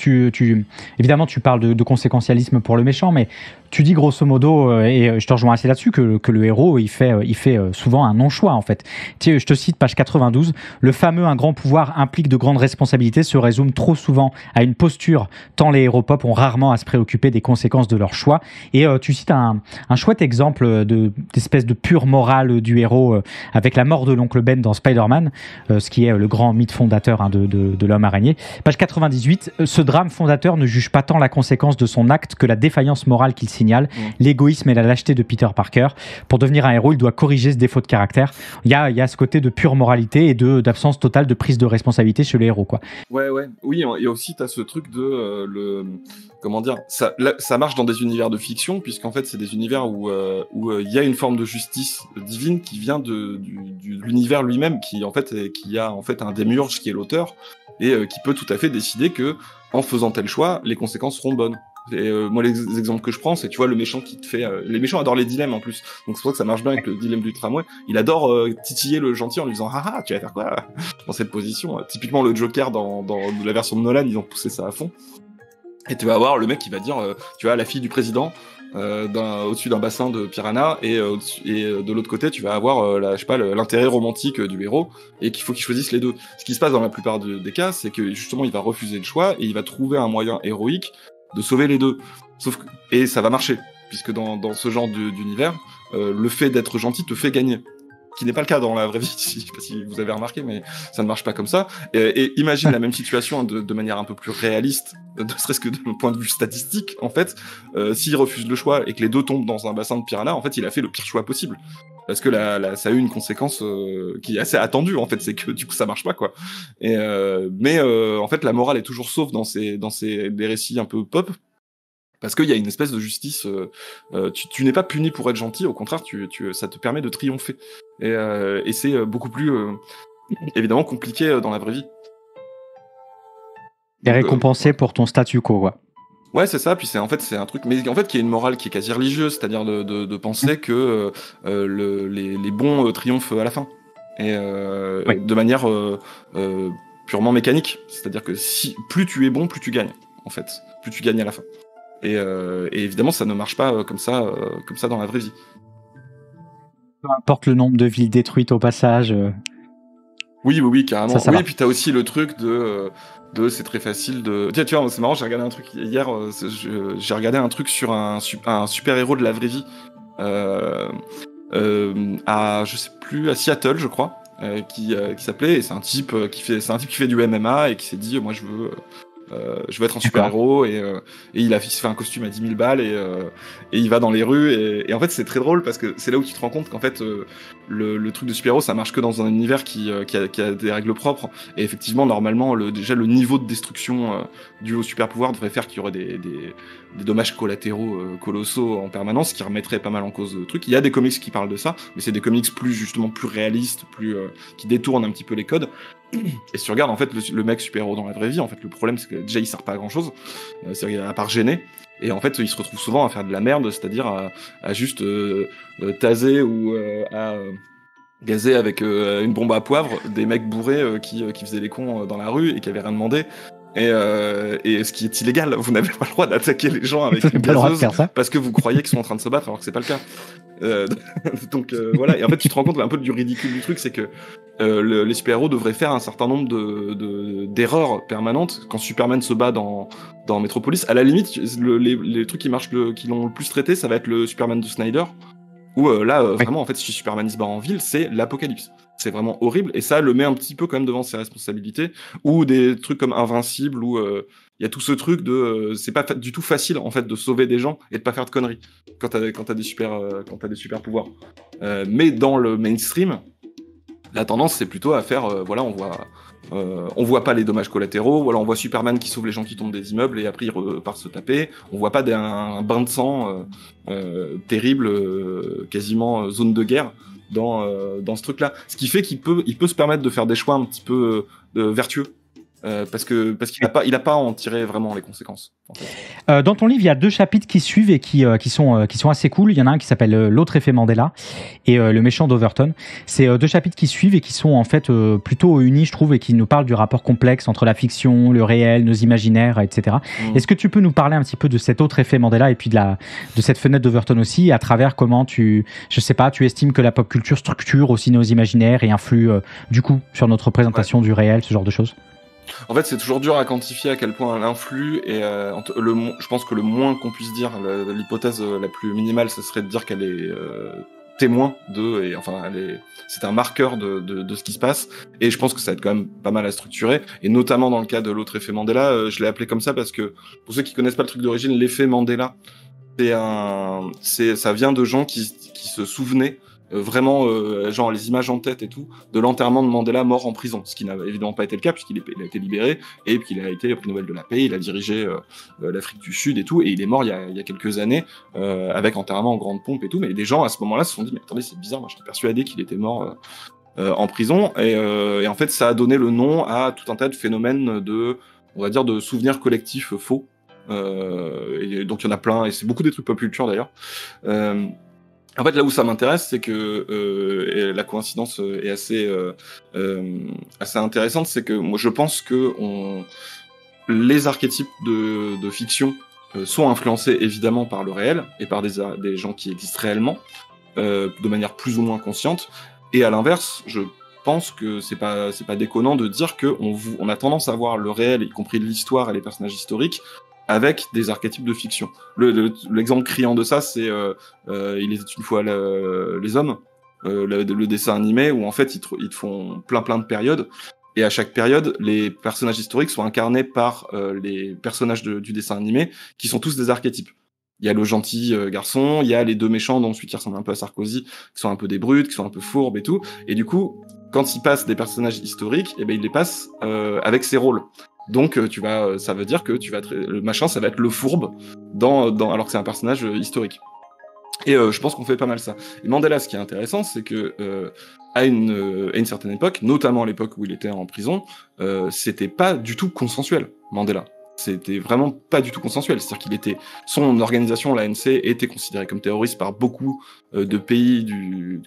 évidemment, tu parles de conséquentialisme pour le méchant, mais tu dis grosso modo, et je te rejoins assez là-dessus, que le héros, il fait souvent un non-choix, en fait. Je te cite page 92, le fameux « un grand pouvoir implique de grandes responsabilités » se résume trop souvent à une posture, tant les héros pop ont rarement à se préoccuper des conséquences de leur choix. Et tu cites un chouette exemple d'espèce de pure morale du héros avec la mort de l'oncle Ben dans Spider-Man, ce qui est le grand mythe fondateur de l'homme araignée. Page 98, ce drame fondateur ne juge pas tant la conséquence de son acte que la défaillance morale qu'il signale, l'égoïsme et la lâcheté de Peter Parker. Pour devenir un héros, il doit corriger ce défaut de caractère. Il y a ce côté de pure moralité et d'absence totale de prise de responsabilité chez le héros, quoi. Ouais. Oui, et aussi, t'as ce truc de comment dire, ça marche dans des univers de fiction, puisqu'en fait, c'est des univers où il y a une forme de justice divine qui vient de l'univers lui-même, qui a en fait un démiurge qui est l'auteur, et qui peut tout à fait décider que, en faisant tel choix, les conséquences seront bonnes. Et moi, les exemples que je prends, c'est, tu vois, le méchant qui te fait... les méchants adorent les dilemmes, en plus. Donc c'est pour ça que ça marche bien avec le dilemme du tramway. Il adore titiller le gentil en lui disant « Ah, tu vas faire quoi dans cette position ?» Typiquement, le Joker, dans la version de Nolan, ils ont poussé ça à fond. Et tu vas avoir le mec qui va dire, tu vois, la fille du président au-dessus d'un bassin de piranha, et de l'autre côté, tu vas avoir l'intérêt romantique du héros, et qu'il faut qu'il choisisse les deux. Ce qui se passe dans la plupart des cas, c'est que justement, il va refuser le choix et il va trouver un moyen héroïque de sauver les deux. Et ça va marcher, puisque dans ce genre d'univers, le fait d'être gentil te fait gagner. Qui n'est pas le cas dans la vraie vie, je sais pas si vous avez remarqué, mais ça ne marche pas comme ça. Et imagine la même situation de manière un peu plus réaliste, ne serait-ce que d'un point de vue statistique, en fait. S'il refuse le choix et que les deux tombent dans un bassin de piranha, en fait, il a fait le pire choix possible. Parce que ça a eu une conséquence qui est assez attendue, en fait, c'est que du coup ça marche pas, quoi. Mais en fait, la morale est toujours sauve dans des récits un peu pop. Parce qu'il y a une espèce de justice, tu n'es pas puni pour être gentil, au contraire, ça te permet de triompher. Et c'est beaucoup plus, évidemment, compliqué dans la vraie vie. T'es récompensé pour ton statu quo, quoi. Ouais, c'est ça, puis c'est un truc, mais en fait, qui est une morale qui est quasi religieuse, c'est-à-dire de penser que les bons triomphent à la fin. Et de manière purement mécanique. C'est-à-dire que plus tu es bon, plus tu gagnes, en fait. Plus tu gagnes à la fin. Et évidemment, ça ne marche pas comme ça dans la vraie vie. Peu importe le nombre de villes détruites au passage. Oui, carrément. Ça oui, va. et puis t'as aussi le truc de c'est très facile de... Tiens, tu vois, c'est marrant, j'ai regardé un truc hier, j'ai regardé un truc sur un super-héros de la vraie vie, je sais plus, à Seattle, je crois, qui s'appelait, et c'est un type qui fait du MMA et qui s'est dit, moi je veux être un super-héros, et il se fait un costume à 10 000 balles, et il va dans les rues, et en fait c'est très drôle parce que c'est là où tu te rends compte qu'en fait le truc de super-héros ça marche que dans un univers qui a des règles propres, et effectivement normalement déjà le niveau de destruction dû au super-pouvoir devrait faire qu'il y aurait des dommages collatéraux colossaux en permanence, qui remettraient pas mal en cause le truc. Il y a des comics qui parlent de ça, mais c'est des comics plus réalistes, qui détournent un petit peu les codes. Et si tu regardes en fait le mec super-héros dans la vraie vie, en fait le problème c'est que déjà il sert pas à grand chose, à part gêner, et en fait il se retrouve souvent à faire de la merde, c'est-à-dire à juste taser ou à gazer avec une bombe à poivre des mecs bourrés qui faisaient les cons dans la rue et qui avaient rien demandé. Et ce qui est illégal, vous n'avez pas le droit d'attaquer les gens avec une gazeuse parce que vous croyez qu'ils sont en train de se battre alors que c'est pas le cas. Donc voilà, et en fait tu te rends compte un peu du ridicule du truc, c'est que les super-héros devraient faire un certain nombre d'erreurs permanentes. Quand Superman se bat dans Metropolis, à la limite les trucs qui l'ont le plus traité, ça va être le Superman de Snyder, où vraiment en fait si Superman se bat en ville, c'est l'apocalypse. C'est vraiment horrible, et ça le met un petit peu quand même devant ses responsabilités. Ou des trucs comme Invincible, où il y a tout ce truc de c'est pas du tout facile en fait de sauver des gens et de pas faire de conneries quand t'as des super pouvoirs. Mais dans le mainstream, la tendance c'est plutôt à faire on voit pas les dommages collatéraux, voilà, on voit Superman qui sauve les gens qui tombent des immeubles et après il repart se taper. On voit pas un bain de sang terrible, quasiment zone de guerre dans ce truc-là. Ce qui fait qu'il peut se permettre de faire des choix un petit peu vertueux. Parce qu'il a pas à en tirer vraiment les conséquences. En fait. Dans ton livre, il y a 2 chapitres qui suivent et qui sont assez cool. Il y en a un qui s'appelle L'autre effet Mandela et Le méchant d'Overton. C'est 2 chapitres qui suivent et qui sont en fait plutôt unis, je trouve, et qui nous parlent du rapport complexe entre la fiction, le réel, nos imaginaires, etc. Est-ce que tu peux nous parler un petit peu de cet autre effet Mandela et puis de cette fenêtre d'Overton aussi, à travers comment tu estimes que la pop culture structure aussi nos imaginaires et influe du coup sur notre représentation du réel, ce genre de choses? En fait, c'est toujours dur à quantifier à quel point elle influe, et je pense que le moins qu'on puisse dire, l'hypothèse la plus minimale, ce serait de dire qu'elle est témoin c'est un marqueur de ce qui se passe, et je pense que ça va être quand même pas mal à structurer, et notamment dans le cas de l'autre effet Mandela, je l'ai appelé comme ça parce que, pour ceux qui connaissent pas le truc d'origine, l'effet Mandela, ça vient de gens qui se souvenaient vraiment genre les images en tête et tout de l'enterrement de Mandela mort en prison, ce qui n'a évidemment pas été le cas puisqu'il a été libéré et puis il a été prix Nobel de la paix, il a dirigé l'Afrique du Sud et tout, et il est mort il y a quelques années avec enterrement en grande pompe et tout, mais des gens à ce moment-là se sont dit mais attendez, c'est bizarre, moi j'étais persuadé qu'il était mort en prison, et en fait ça a donné le nom à tout un tas de phénomènes on va dire de souvenirs collectifs faux, Et donc il y en a plein, et c'est beaucoup des trucs pop culture d'ailleurs. En fait, là où ça m'intéresse, c'est que et la coïncidence est assez intéressante, c'est que moi je pense que les archétypes de fiction sont influencés évidemment par le réel et par des gens qui existent réellement, de manière plus ou moins consciente. Et à l'inverse, je pense que c'est pas déconnant de dire que on a tendance à voir le réel, y compris l'histoire et les personnages historiques, avec des archétypes de fiction. L'exemple criant de ça, c'est Il était une fois les hommes, le dessin animé où en fait ils te font plein de périodes, et à chaque période, les personnages historiques sont incarnés par les personnages du dessin animé, qui sont tous des archétypes. Il y a le gentil garçon, il y a les deux méchants, dont celui qui ressemble un peu à Sarkozy, qui sont un peu des brutes, qui sont un peu fourbes et tout. Et du coup, quand il passe des personnages historiques, eh ben il les passe avec ses rôles. Donc ça veut dire que le machin, ça va être le fourbe alors que c'est un personnage historique. Et je pense qu'on fait pas mal ça. Et Mandela, ce qui est intéressant, c'est que à une certaine époque, notamment à l'époque où il était en prison, c'était pas du tout consensuel, Mandela. C'était vraiment pas du tout consensuel. C'est-à-dire son organisation, l'ANC, était considérée comme terroriste par beaucoup de pays du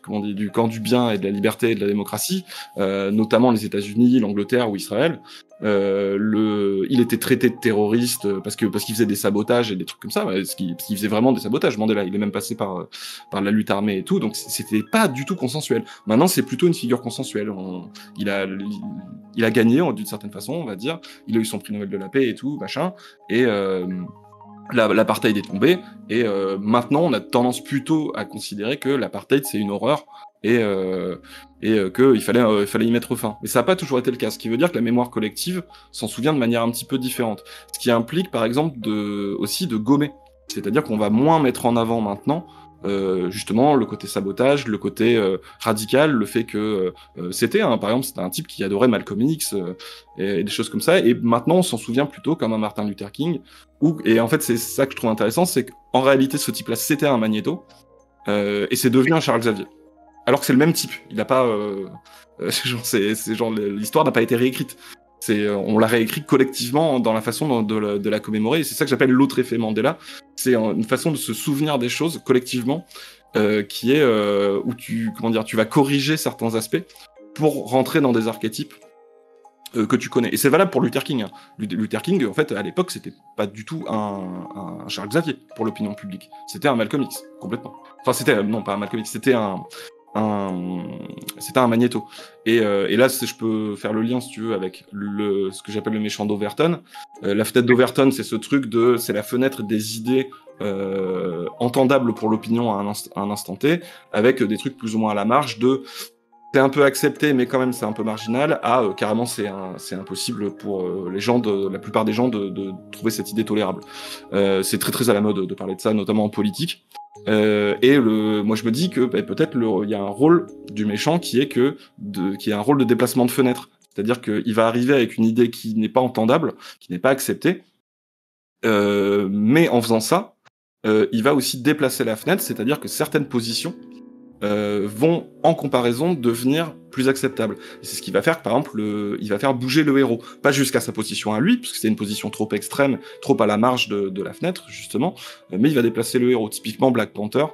camp du bien et de la liberté et de la démocratie, notamment les États-Unis, l'Angleterre ou Israël. Il était traité de terroriste parce qu'il faisait des sabotages et des trucs comme ça, parce qu'il faisait vraiment des sabotages. Mandela, il est même passé par la lutte armée et tout, donc c'était pas du tout consensuel. Maintenant, c'est plutôt une figure consensuelle. Il a gagné d'une certaine façon, on va dire. Il a eu son prix Nobel de la paix et tout, machin. Et l'apartheid est tombé. Et maintenant, on a tendance plutôt à considérer que l'apartheid c'est une horreur et qu'il fallait y mettre fin. Mais ça n'a pas toujours été le cas, ce qui veut dire que la mémoire collective s'en souvient de manière un petit peu différente. Ce qui implique, par exemple, aussi de gommer. C'est-à-dire qu'on va moins mettre en avant maintenant justement le côté sabotage, le côté radical, le fait que par exemple, c'était un type qui adorait Malcolm X et des choses comme ça. Et maintenant, on s'en souvient plutôt comme un Martin Luther King. Et en fait, c'est ça que je trouve intéressant, c'est qu'en réalité, ce type-là, c'était un Magnéto et c'est devenu un Charles Xavier. Alors que c'est le même type. Il n'a pas, l'histoire n'a pas été réécrite. On l'a réécrit collectivement dans la façon de la commémorer. Et c'est ça que j'appelle l'autre effet Mandela. C'est une façon de se souvenir des choses collectivement, qui est où tu vas corriger certains aspects pour rentrer dans des archétypes que tu connais. Et c'est valable pour Luther King. Hein. Luther King, en fait, à l'époque, c'était pas du tout un Charles Xavier pour l'opinion publique. C'était un Malcolm X, complètement. Enfin, non, pas un Malcolm X, c'était un Magnéto. Et là, je peux faire le lien, si tu veux, avec ce que j'appelle le méchant d'Overton. La fenêtre d'Overton, c'est ce truc c'est la fenêtre des idées entendables pour l'opinion à un instant T, avec des trucs plus ou moins à la marge c'est un peu accepté, mais quand même c'est un peu marginal, carrément c'est impossible pour la plupart des gens de trouver cette idée tolérable. C'est très très à la mode de parler de ça, notamment en politique. Moi je me dis que peut-être il y a un rôle du méchant qui est un rôle de déplacement de fenêtre. C'est-à-dire qu'il va arriver avec une idée qui n'est pas entendable, qui n'est pas acceptée, mais en faisant ça, il va aussi déplacer la fenêtre, c'est-à-dire que certaines positions vont en comparaison devenir plus acceptables. Et c'est ce qui va faire que, par exemple, il va faire bouger le héros. Pas jusqu'à sa position à lui, parce que c'est une position trop extrême, trop à la marge de la fenêtre, justement, mais il va déplacer le héros. Typiquement Black Panther,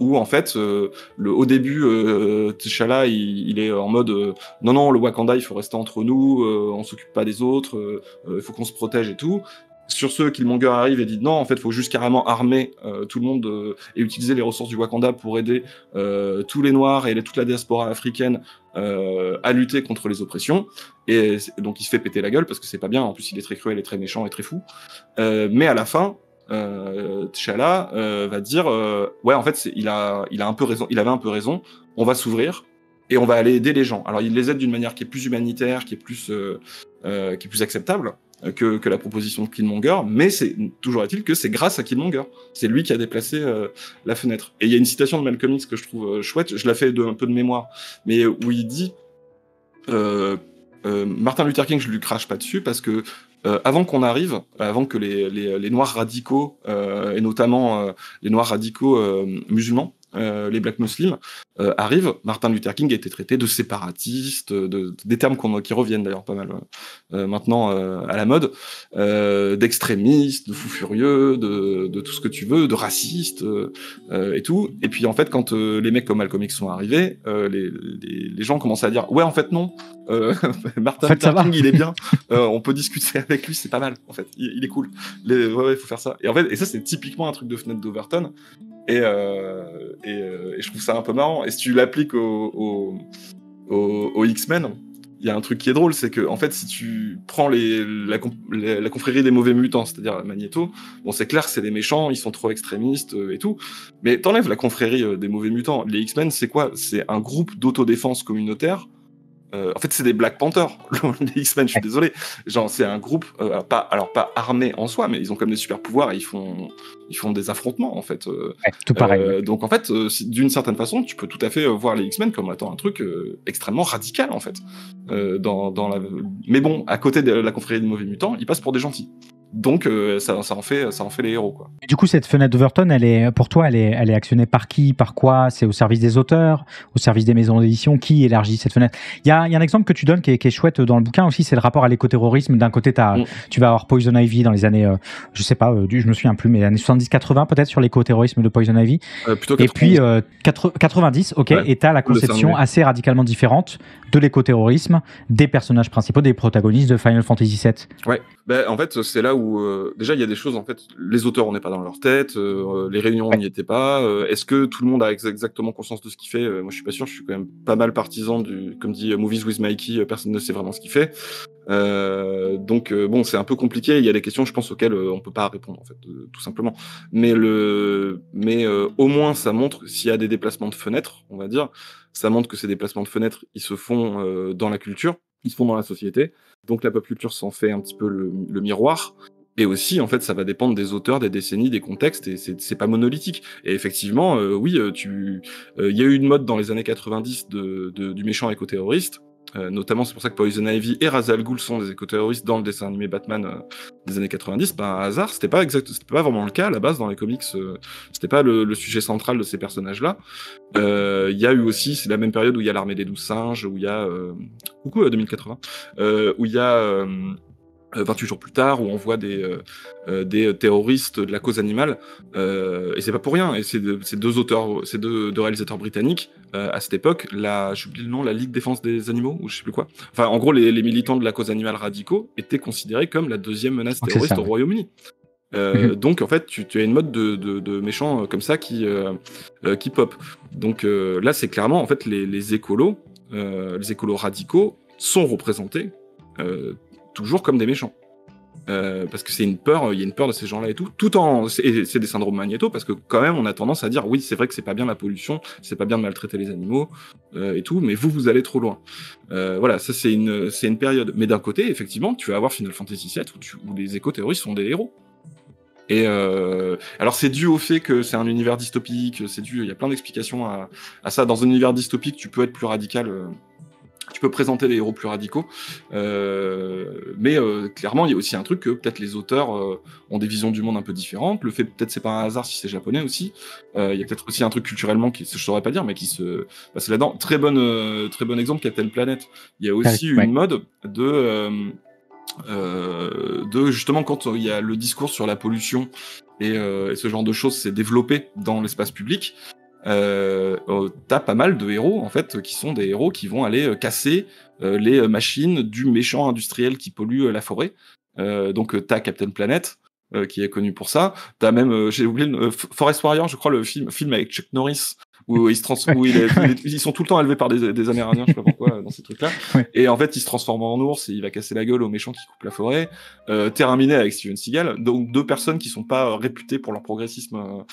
où en fait, au début, T'Challa, il est en mode non, le Wakanda, il faut rester entre nous, on s'occupe pas des autres, il faut qu'on se protège et tout. Sur ce, Killmonger arrive et dit non, en fait, il faut juste carrément armer tout le monde et utiliser les ressources du Wakanda pour aider tous les Noirs et toute la diaspora africaine à lutter contre les oppressions. Et donc, il se fait péter la gueule parce que c'est pas bien. En plus, il est très cruel et très méchant et très fou. Mais à la fin, T'Challa va dire ouais, en fait, il a un peu raison. Il avait un peu raison. On va s'ouvrir et on va aller aider les gens. Alors, il les aide d'une manière qui est plus humanitaire, qui est plus acceptable que la proposition de Killmonger, mais toujours est-il que c'est grâce à Killmonger. C'est lui qui a déplacé la fenêtre. Et il y a une citation de Malcolm X que je trouve chouette, je la fais un peu de mémoire, mais où il dit Martin Luther King, je lui crache pas dessus, parce que avant que les Noirs radicaux, et notamment les Noirs radicaux musulmans, les Black Muslims arrivent, Martin Luther King a été traité de séparatiste, des termes qui reviennent d'ailleurs pas mal maintenant à la mode, d'extrémiste, de fou furieux, de tout ce que tu veux, de raciste et tout. Et puis en fait, quand les mecs comme Malcolm X sont arrivés, les gens commençaient à dire ouais en fait non, Martin Luther King il est bien, on peut discuter avec lui, c'est pas mal en fait, il est cool. Ouais, faut faire ça. Et en fait, et ça c'est typiquement un truc de fenêtre d'Overton. Et je trouve ça un peu marrant. Et si tu l'appliques aux X-Men, il y a un truc qui est drôle, c'est que en fait, si tu prends la confrérie des mauvais mutants, c'est-à-dire Magneto, bon, c'est clair que c'est des méchants, ils sont trop extrémistes et tout, mais t'enlèves la confrérie des mauvais mutants. Les X-Men, c'est quoi? C'est un groupe d'autodéfense communautaire. En fait, c'est des Black Panthers. Les X-Men, je suis désolé. Genre, c'est un groupe, pas armé en soi, mais ils ont comme des super pouvoirs et ils font des affrontements, en fait. Tout pareil. Donc, en fait, d'une certaine façon, tu peux tout à fait voir les X-Men comme étant un truc extrêmement radical, en fait. Mais bon, à côté de la confrérie des mauvais mutants, ils passent pour des gentils. Donc, ça en fait les héros, quoi. Et du coup, cette fenêtre d'Overton, pour toi, elle est actionnée par qui, par quoi? C'est au service des auteurs, au service des maisons d'édition? Qui élargit cette fenêtre? Il y a un exemple que tu donnes qui est chouette dans le bouquin aussi, c'est le rapport à l'écoterrorisme. D'un côté, tu vas avoir Poison Ivy dans les années, je sais pas, je me souviens plus, mais les années 70-80 peut-être, sur l'écoterrorisme de Poison Ivy. Plutôt 90. Et puis 90, ok, ouais, et t'as la conception assez radicalement différente de l'écoterrorisme des personnages principaux, des protagonistes de Final Fantasy VII. Ouais, en fait, c'est là où déjà il y a des choses, en fait, les auteurs on n'est pas dans leur tête, les réunions on n'y était pas. Est-ce que tout le monde a exactement conscience de ce qu'il fait? Moi je suis pas sûr, je suis quand même pas mal partisan comme dit Movies with Mikey, personne ne sait vraiment ce qu'il fait. Donc bon, c'est un peu compliqué, il y a des questions je pense auxquelles on peut pas répondre en fait, tout simplement. Mais au moins ça montre s'il y a des déplacements de fenêtres, on va dire, ça montre que ces déplacements de fenêtres, ils se font dans la culture, ils se font dans la société. Donc la pop culture s'en fait un petit peu le miroir. Et aussi, en fait, ça va dépendre des auteurs, des décennies, des contextes, et c'est pas monolithique. Et effectivement, oui, il y a eu une mode dans les années 90 du méchant éco-terroriste. Notamment, c'est pour ça que Poison Ivy et Ra's al Ghul sont des éco-terroristes dans le dessin animé Batman des années 90. Pas un hasard, c'était pas vraiment le cas à la base dans les comics. C'était pas le sujet central de ces personnages-là. Il y a eu aussi, c'est la même période où il y a l'armée des 12 singes, où il y a coucou 2080, où il y a 28 jours plus tard, où on voit des terroristes de la cause animale, et c'est pas pour rien. Et c'est deux réalisateurs britanniques à cette époque, j'oublie le nom, la Ligue Défense des Animaux, ou je sais plus quoi. Enfin, en gros, les militants de la cause animale radicaux étaient considérés comme la deuxième menace terroriste au Royaume-Uni. Donc en fait, tu as une mode de méchants comme ça qui pop. Donc là, c'est clairement en fait les écolos radicaux sont représentés toujours comme des méchants. Parce que il y a une peur de ces gens-là et tout en, c'est des syndromes Magneto, parce que quand même on a tendance à dire oui, c'est vrai que c'est pas bien la pollution, c'est pas bien de maltraiter les animaux et tout, mais vous allez trop loin. Voilà, ça c'est une période. Mais d'un côté, effectivement, tu vas avoir Final Fantasy VII où les éco-terroristes sont des héros. Et alors c'est dû au fait que c'est un univers dystopique, il y a plein d'explications à ça. Dans un univers dystopique, tu peux être plus radical. Tu peux présenter des héros plus radicaux, mais clairement il y a aussi un truc que peut-être les auteurs ont des visions du monde un peu différentes. Le fait peut-être c'est pas un hasard si c'est japonais aussi. Il y a peut-être aussi un truc culturellement qui je saurais pas dire, mais qui se passe là-dedans. Très bon exemple, Captain Planet. Il y a aussi une mode de justement quand il y a le discours sur la pollution et ce genre de choses s'est développé dans l'espace public. T'as pas mal de héros en fait qui sont des héros qui vont aller casser les machines du méchant industriel qui pollue la forêt. Donc t'as Captain Planet qui est connu pour ça. T'as même j'ai oublié Forest Warrior, je crois, le film avec Chuck Norris où ils sont tout le temps élevés par des Amérindiens, je sais pas pourquoi, dans ces trucs-là. Ouais. Et en fait, il se transforme en ours et il va casser la gueule aux méchants qui coupent la forêt. Terminé avec Steven Seagal, donc deux personnes qui sont pas réputées pour leur progressisme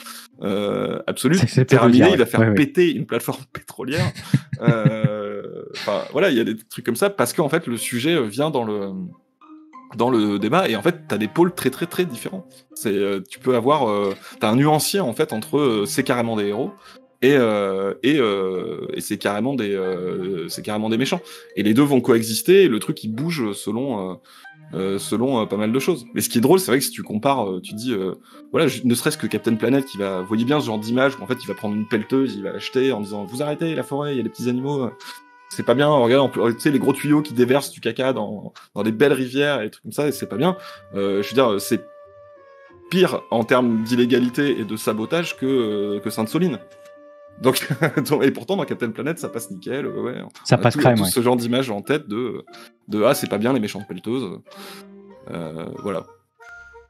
absolu. Terminé, il va faire péter une plateforme pétrolière. Enfin, voilà, il y a des trucs comme ça parce qu'en fait, le sujet vient dans le débat, et en fait t'as des pôles très très très différents. Tu peux avoir t'as un nuancier en fait entre c'est carrément des héros et c'est carrément des méchants, et les deux vont coexister, et le truc il bouge selon selon pas mal de choses. Mais ce qui est drôle, c'est vrai que si tu compares, tu dis, voilà, ne serait-ce que Captain Planet qui va, vous voyez bien ce genre d'image, où en fait il va prendre une pelleteuse, il va l'acheter en disant, vous arrêtez la forêt, il y a des petits animaux, c'est pas bien, regarde, tu sais, les gros tuyaux qui déversent du caca dans des belles rivières et des trucs comme ça, et c'est pas bien. Je veux dire, c'est pire en termes d'illégalité et de sabotage que Sainte-Soline. Donc, et pourtant dans Captain Planet ça passe nickel, ouais. Ça passe crème, tout ouais. ce genre d'image en tête de ah c'est pas bien les méchantes pelleteuses, voilà.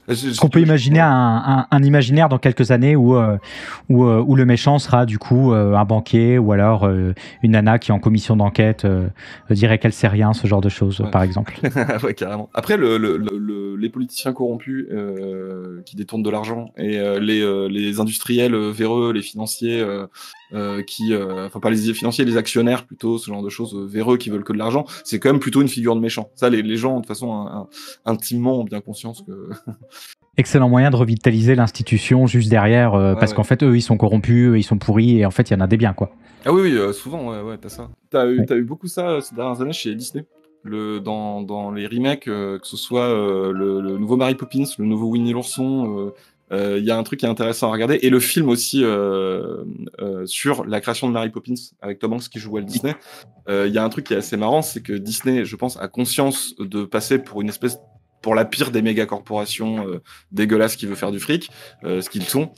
Est-ce qu'on peut imaginer un imaginaire dans quelques années où le méchant sera du coup un banquier ou alors une nana qui en commission d'enquête dirait qu'elle sait rien, ce genre de choses, ouais. Par exemple. Ouais, carrément. Après, les politiciens corrompus qui détournent de l'argent et les industriels véreux, les financiers enfin pas les financiers, les actionnaires plutôt, ce genre de choses véreux qui veulent que de l'argent, c'est quand même plutôt une figure de méchant. Ça, les gens de toute façon intimement ont bien conscience que excellent moyen de revitaliser l'institution juste derrière, parce qu'en fait, eux, ils sont corrompus, eux, ils sont pourris, et en fait, il y en a des biens, quoi. Ah oui, souvent, ouais, t'as ça. T'as eu beaucoup ça ces dernières années chez Disney. Dans les remakes, que ce soit le nouveau Mary Poppins, le nouveau Winnie l'ourson, il y a un truc qui est intéressant à regarder, et le film aussi sur la création de Mary Poppins avec Tom Hanks qui joue Walt Disney. Il y a un truc qui est assez marrant, c'est que Disney, je pense, a conscience de passer pour la pire des méga corporations dégueulasses qui veut faire du fric, ce qu'ils sont.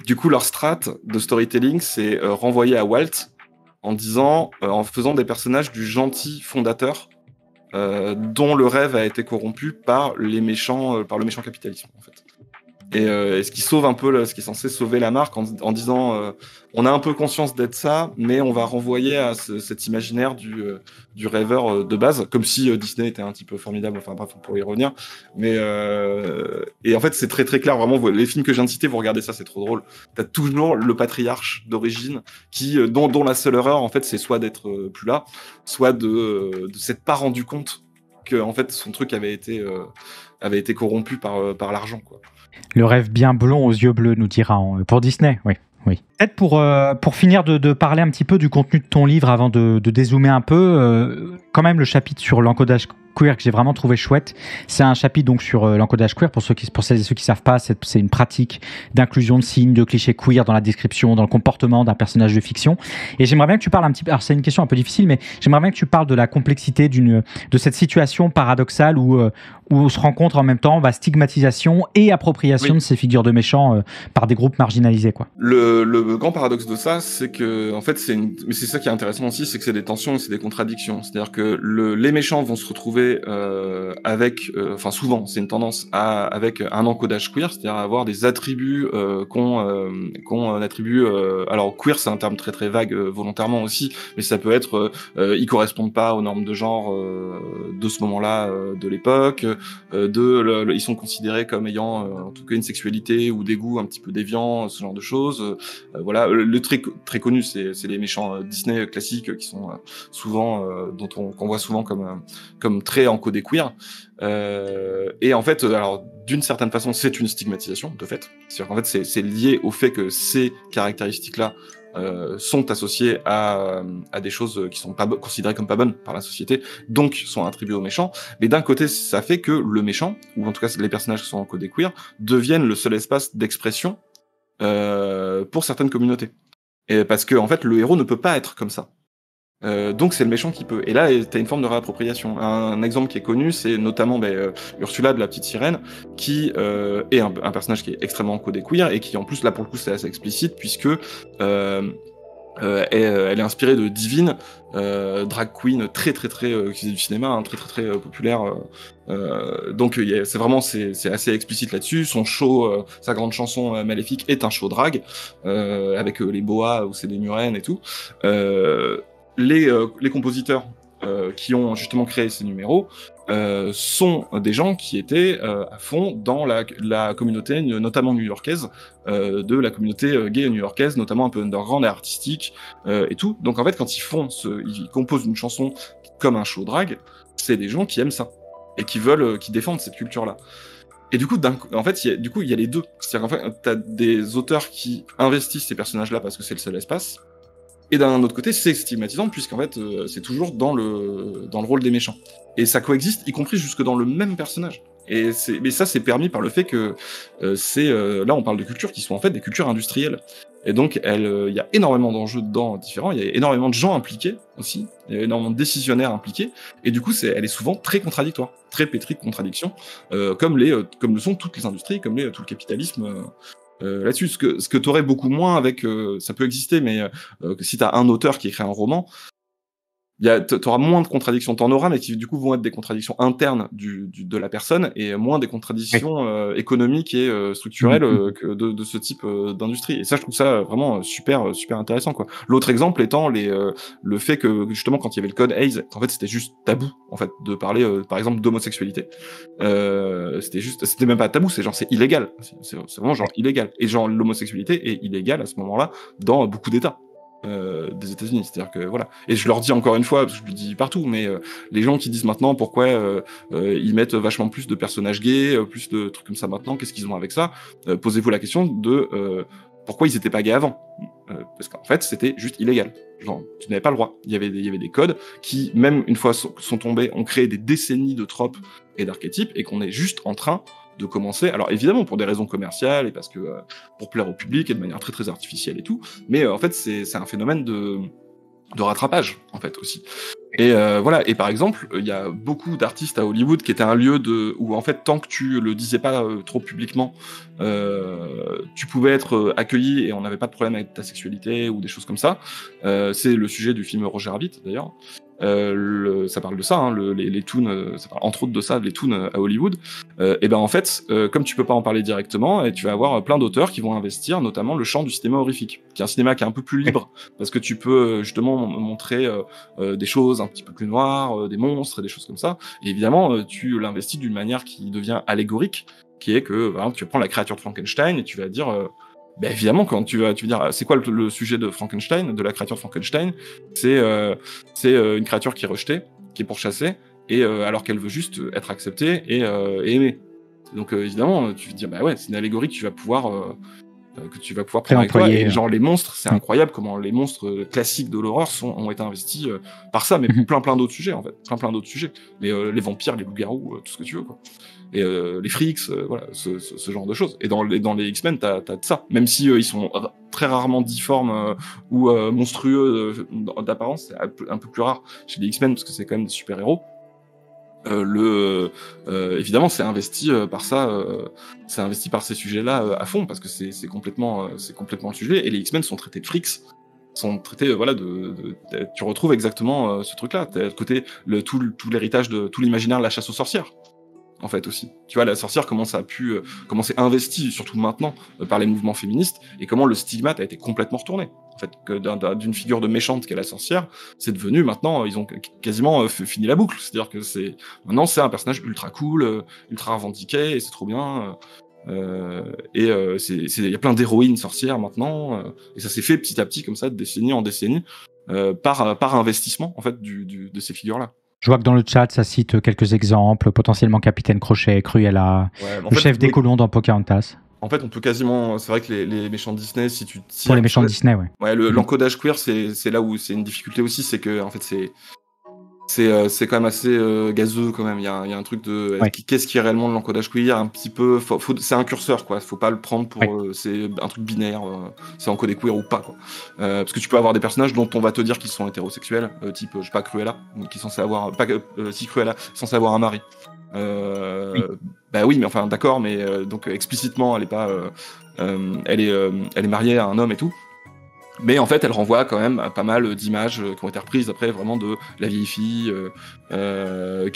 Du coup, leur strat de storytelling, c'est renvoyer à Walt en faisant des personnages du gentil fondateur dont le rêve a été corrompu par le méchant capitalisme, en fait. Et ce qui sauve un peu, ce qui est censé sauver la marque en disant on a un peu conscience d'être ça, mais on va renvoyer à cet imaginaire du rêveur de base, comme si Disney était un petit peu formidable, enfin bref, pour y revenir. Mais et en fait c'est très très clair, vraiment, les films que je viens de citer, vous regardez ça, c'est trop drôle. T'as toujours le patriarche d'origine dont la seule erreur en fait c'est soit d'être plus là, soit de s'être pas rendu compte que en fait son truc avait été corrompu par l'argent, quoi. Le rêve bien blond aux yeux bleus, nous dira pour Disney, oui. Peut-être pour finir de parler un petit peu du contenu de ton livre avant de dézoomer un peu, quand même le chapitre sur l'encodage queer que j'ai vraiment trouvé chouette, c'est un chapitre donc sur l'encodage queer. Pour celles et ceux qui savent pas, c'est une pratique d'inclusion de signes, de clichés queer dans la description, dans le comportement d'un personnage de fiction. Et j'aimerais bien que tu parles un petit peu, alors c'est une question un peu difficile, mais j'aimerais bien que tu parles de la complexité de cette situation paradoxale où on se rencontre en même temps stigmatisation et appropriation de ces figures de méchants par des groupes marginalisés, quoi. Le grand paradoxe de ça, c'est que en fait mais c'est ça qui est intéressant aussi, c'est que c'est des tensions et c'est des contradictions. C'est-à-dire que les méchants vont se retrouver avec, enfin souvent, c'est une tendance avec un encodage queer, c'est-à-dire avoir des attributs qu'on attribue. Alors queer, c'est un terme très très vague volontairement aussi, mais ça peut être ils correspondent pas aux normes de genre de ce moment-là de l'époque. Ils sont considérés comme ayant en tout cas une sexualité ou des goûts un petit peu déviants, ce genre de choses. Voilà, le très très connu, c'est les méchants Disney classiques qui sont souvent qu'on voit souvent comme très encodés queer. Et en fait, alors d'une certaine façon, c'est une stigmatisation de fait. C'est-à-dire qu'en fait, c'est lié au fait que ces caractéristiques-là sont associées à des choses qui sont pas considérées comme pas bonnes par la société, donc sont attribuées aux méchants. Mais d'un côté, ça fait que le méchant, ou en tout cas les personnages qui sont encodés queer, deviennent le seul espace d'expression pour certaines communautés. Et parce que en fait, le héros ne peut pas être comme ça. Donc c'est le méchant qui peut. Et là, t'as une forme de réappropriation. Un exemple qui est connu, c'est notamment Ursula de la Petite Sirène, qui est un personnage qui est extrêmement codé queer et qui en plus, là pour le coup, c'est assez explicite puisque elle est inspirée de Divine, drag queen très très très qui faisait du cinéma, très très très populaire. Donc c'est vraiment c'est assez explicite là-dessus. Son show, sa grande chanson Maléfique est un show drag avec les boas où c'est des murènes et tout. Les compositeurs qui ont justement créé ces numéros sont des gens qui étaient à fond dans la communauté, notamment new-yorkaise, de la communauté gay new-yorkaise, notamment un peu underground et artistique et tout. Donc en fait, quand ils composent une chanson comme un show drag, c'est des gens qui aiment ça et qui défendent cette culture-là. Et du coup, en fait, il y a les deux. C'est-à-dire qu'en fait, t'as des auteurs qui investissent ces personnages-là parce que c'est le seul espace. Et d'un autre côté, c'est stigmatisant, puisqu'en fait, c'est toujours dans le rôle des méchants. Et ça coexiste, y compris jusque dans le même personnage. Mais ça, c'est permis par le fait que là, on parle de cultures qui sont en fait des cultures industrielles. Et donc, il y a énormément d'enjeux dedans différents, il y a énormément de gens impliqués aussi, il y a énormément de décisionnaires impliqués, et du coup, elle est souvent très contradictoire, très pétrie de contradictions, comme le sont toutes les industries, comme tout le capitalisme là-dessus. Ce que t'aurais beaucoup moins avec, ça peut exister, mais si t'as un auteur qui écrit un roman, t'auras moins de contradictions, t'en auras, mais qui du coup vont être des contradictions internes de la personne et moins des contradictions économiques et structurelles que de ce type d'industrie. Et ça, je trouve ça vraiment super intéressant, quoi. L'autre exemple étant le fait que justement quand il y avait le code Hays, en fait c'était juste tabou en fait de parler par exemple d'homosexualité. C'était même pas tabou, c'est illégal. C'est vraiment genre illégal. Et genre l'homosexualité est illégale à ce moment-là dans beaucoup d'États. Des États-Unis, c'est-à-dire que voilà. Et je leur dis encore une fois, parce que je le dis partout, mais les gens qui disent maintenant pourquoi ils mettent vachement plus de personnages gays, plus de trucs comme ça maintenant, qu'est-ce qu'ils ont avec ça, posez-vous la question de pourquoi ils étaient pas gays avant, parce qu'en fait c'était juste illégal. Genre, tu n'avais pas le droit. Il y avait des codes qui, même une fois sont tombés, ont créé des décennies de tropes et d'archétypes, et qu'on est juste en train de commencer, alors évidemment pour des raisons commerciales et parce que pour plaire au public et de manière très très artificielle et tout, mais en fait c'est un phénomène de rattrapage en fait aussi. Et voilà, et par exemple il y a beaucoup d'artistes à Hollywood qui étaient un lieu où en fait tant que tu le disais pas trop publiquement, tu pouvais être accueilli et on n'avait pas de problème avec ta sexualité ou des choses comme ça. C'est le sujet du film Roger Rabbit d'ailleurs. Ça parle de ça, hein, les toons, ça parle entre autres de ça, les toons à Hollywood. Et ben en fait, comme tu peux pas en parler directement, et tu vas avoir plein d'auteurs qui vont investir, notamment le champ du cinéma horrifique, qui est un cinéma qui est un peu plus libre, parce que tu peux justement montrer des choses un petit peu plus noires, des monstres et des choses comme ça. Et évidemment, tu l'investis d'une manière qui devient allégorique, qui est que par exemple, tu prends la créature de Frankenstein et tu vas dire ben évidemment, quand tu vas dire c'est quoi le sujet de Frankenstein, de la créature de Frankenstein, c'est une créature qui est rejetée, qui est pourchassée, et alors qu'elle veut juste être acceptée et aimée. Donc évidemment, tu te dis bah ouais, c'est une allégorie que tu vas pouvoir prendre avec toi. Et genre les monstres, c'est incroyable comment les monstres classiques de l'horreur ont été investis par ça, mais plein d'autres sujets en fait, plein d'autres sujets. Les vampires, les loups-garous, tout ce que tu veux quoi. Et les freaks, voilà, ce genre de choses. Et dans les X-Men, t'as de ça. Même si ils sont très rarement difformes ou monstrueux d'apparence, c'est un peu plus rare chez les X-Men parce que c'est quand même des super-héros. Évidemment, c'est investi par ça, c'est investi par ces sujets-là à fond parce que c'est complètement le sujet. Et les X-Men sont traités de freaks, sont traités voilà tu retrouves exactement ce truc-là. T'as de côté tout l'héritage de tout l'imaginaire de la chasse aux sorcières. En fait aussi, tu vois, la sorcière comment c'est investi surtout maintenant par les mouvements féministes et comment le stigmate a été complètement retourné. En fait, que d'une figure de méchante qu'est la sorcière, c'est devenu maintenant ils ont quasiment fini la boucle. C'est-à-dire que maintenant c'est un personnage ultra cool, ultra revendiqué et c'est trop bien. Il y a plein d'héroïnes sorcières maintenant et ça s'est fait petit à petit comme ça de décennie en décennie par investissement en fait de ces figures-là. Je vois que dans le chat, ça cite quelques exemples, potentiellement Capitaine Crochet, Cruella, le chef des colons dans Pocahontas. En fait, on peut quasiment... C'est vrai que les méchants Disney, si tu tires... Pour les méchants Disney, ouais. Ouais, l'encodage queer, c'est là où c'est une difficulté aussi, c'est que, en fait, c'est quand même assez gazeux, quand même. Il y a un truc de... Ouais. Qu'est-ce qui est réellement de l'encodage queer? Un petit peu... c'est un curseur, quoi. Faut pas le prendre pour... c'est un truc binaire. C'est encodé queer ou pas, quoi. Parce que tu peux avoir des personnages dont on va te dire qu'ils sont hétérosexuels, type, je sais pas, Cruella, qui est censé avoir... si Cruella, censé avoir un mari. Bah oui, mais enfin d'accord, mais donc explicitement elle est pas, elle est mariée à un homme et tout, mais en fait elle renvoie quand même à pas mal d'images qui ont été reprises après vraiment de la vieille fille dont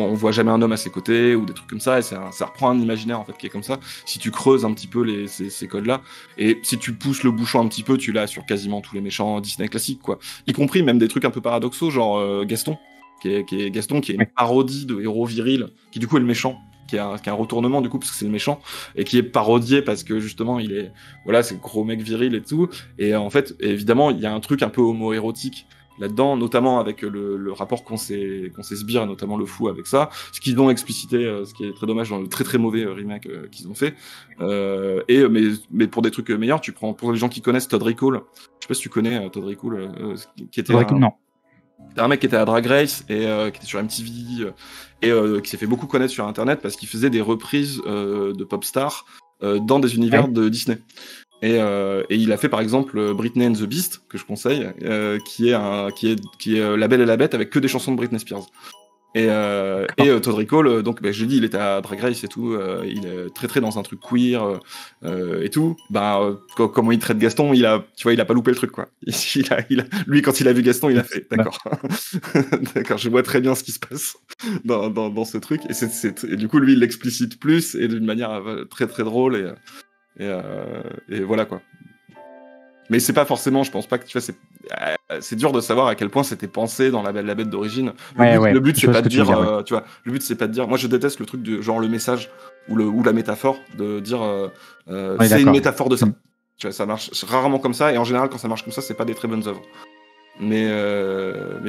on voit jamais un homme à ses côtés ou des trucs comme ça, et ça reprend un imaginaire en fait qui est comme ça. Si tu creuses un petit peu ces codes là, et si tu pousses le bouchon un petit peu, tu l'as sur quasiment tous les méchants Disney classiques quoi, y compris même des trucs un peu paradoxaux genre Gaston. Qui est Gaston, qui est une parodie de héros viril, qui du coup est le méchant, qui a un retournement du coup parce que c'est le méchant, et qui est parodié parce que justement il est, voilà, c'est le gros mec viril et tout, et en fait évidemment il y a un truc un peu homo-érotique là-dedans, notamment avec le rapport qu'ont ces sbires, et notamment le fou avec ça, ce qu'ils ont explicité, ce qui est très dommage dans le très très mauvais remake qu'ils ont fait. Mais pour des trucs meilleurs, tu prends pour les gens qui connaissent Todd Recall, je sais pas si tu connais Todd Recall, qui était non. C'était un mec qui était à Drag Race et qui était sur MTV qui s'est fait beaucoup connaître sur Internet parce qu'il faisait des reprises de pop stars dans des univers de Disney. Et il a fait par exemple Britney and the Beast, que je conseille, qui est La Belle et la Bête avec que des chansons de Britney Spears. Et Todd Recall, donc je dis, il était à Drag Race et tout, il est très très dans un truc queer et tout. Comment il traite Gaston, il a pas loupé le truc quoi. Lui quand il a vu Gaston, il a fait d'accord, d'accord, je vois très bien ce qui se passe dans ce truc. Et du coup lui il l'explicite plus et d'une manière très très drôle et voilà quoi. Mais c'est pas forcément, je pense pas que tu vois, c'est dur de savoir à quel point c'était pensé dans La Belle et la Bête d'origine. Le but c'est pas de dire, tu vois, le but c'est pas de dire. Moi je déteste le truc de genre le message ou la métaphore de dire c'est une métaphore de ça. Tu vois, ça marche rarement comme ça et en général quand ça marche comme ça, c'est pas des très bonnes œuvres. Mais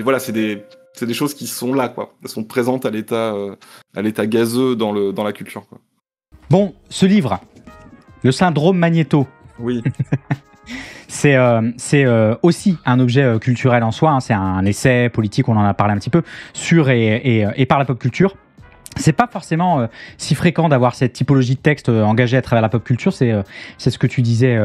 voilà, c'est des choses qui sont là quoi. Elles sont présentes à l'état gazeux dans la culture quoi. Bon, ce livre, Le syndrome Magnéto. Oui. C'est aussi un objet culturel en soi, hein. C'est un essai politique, on en a parlé un petit peu, sur et par la pop culture. C'est pas forcément si fréquent d'avoir cette typologie de texte engagé à travers la pop culture, c'est ce que tu disais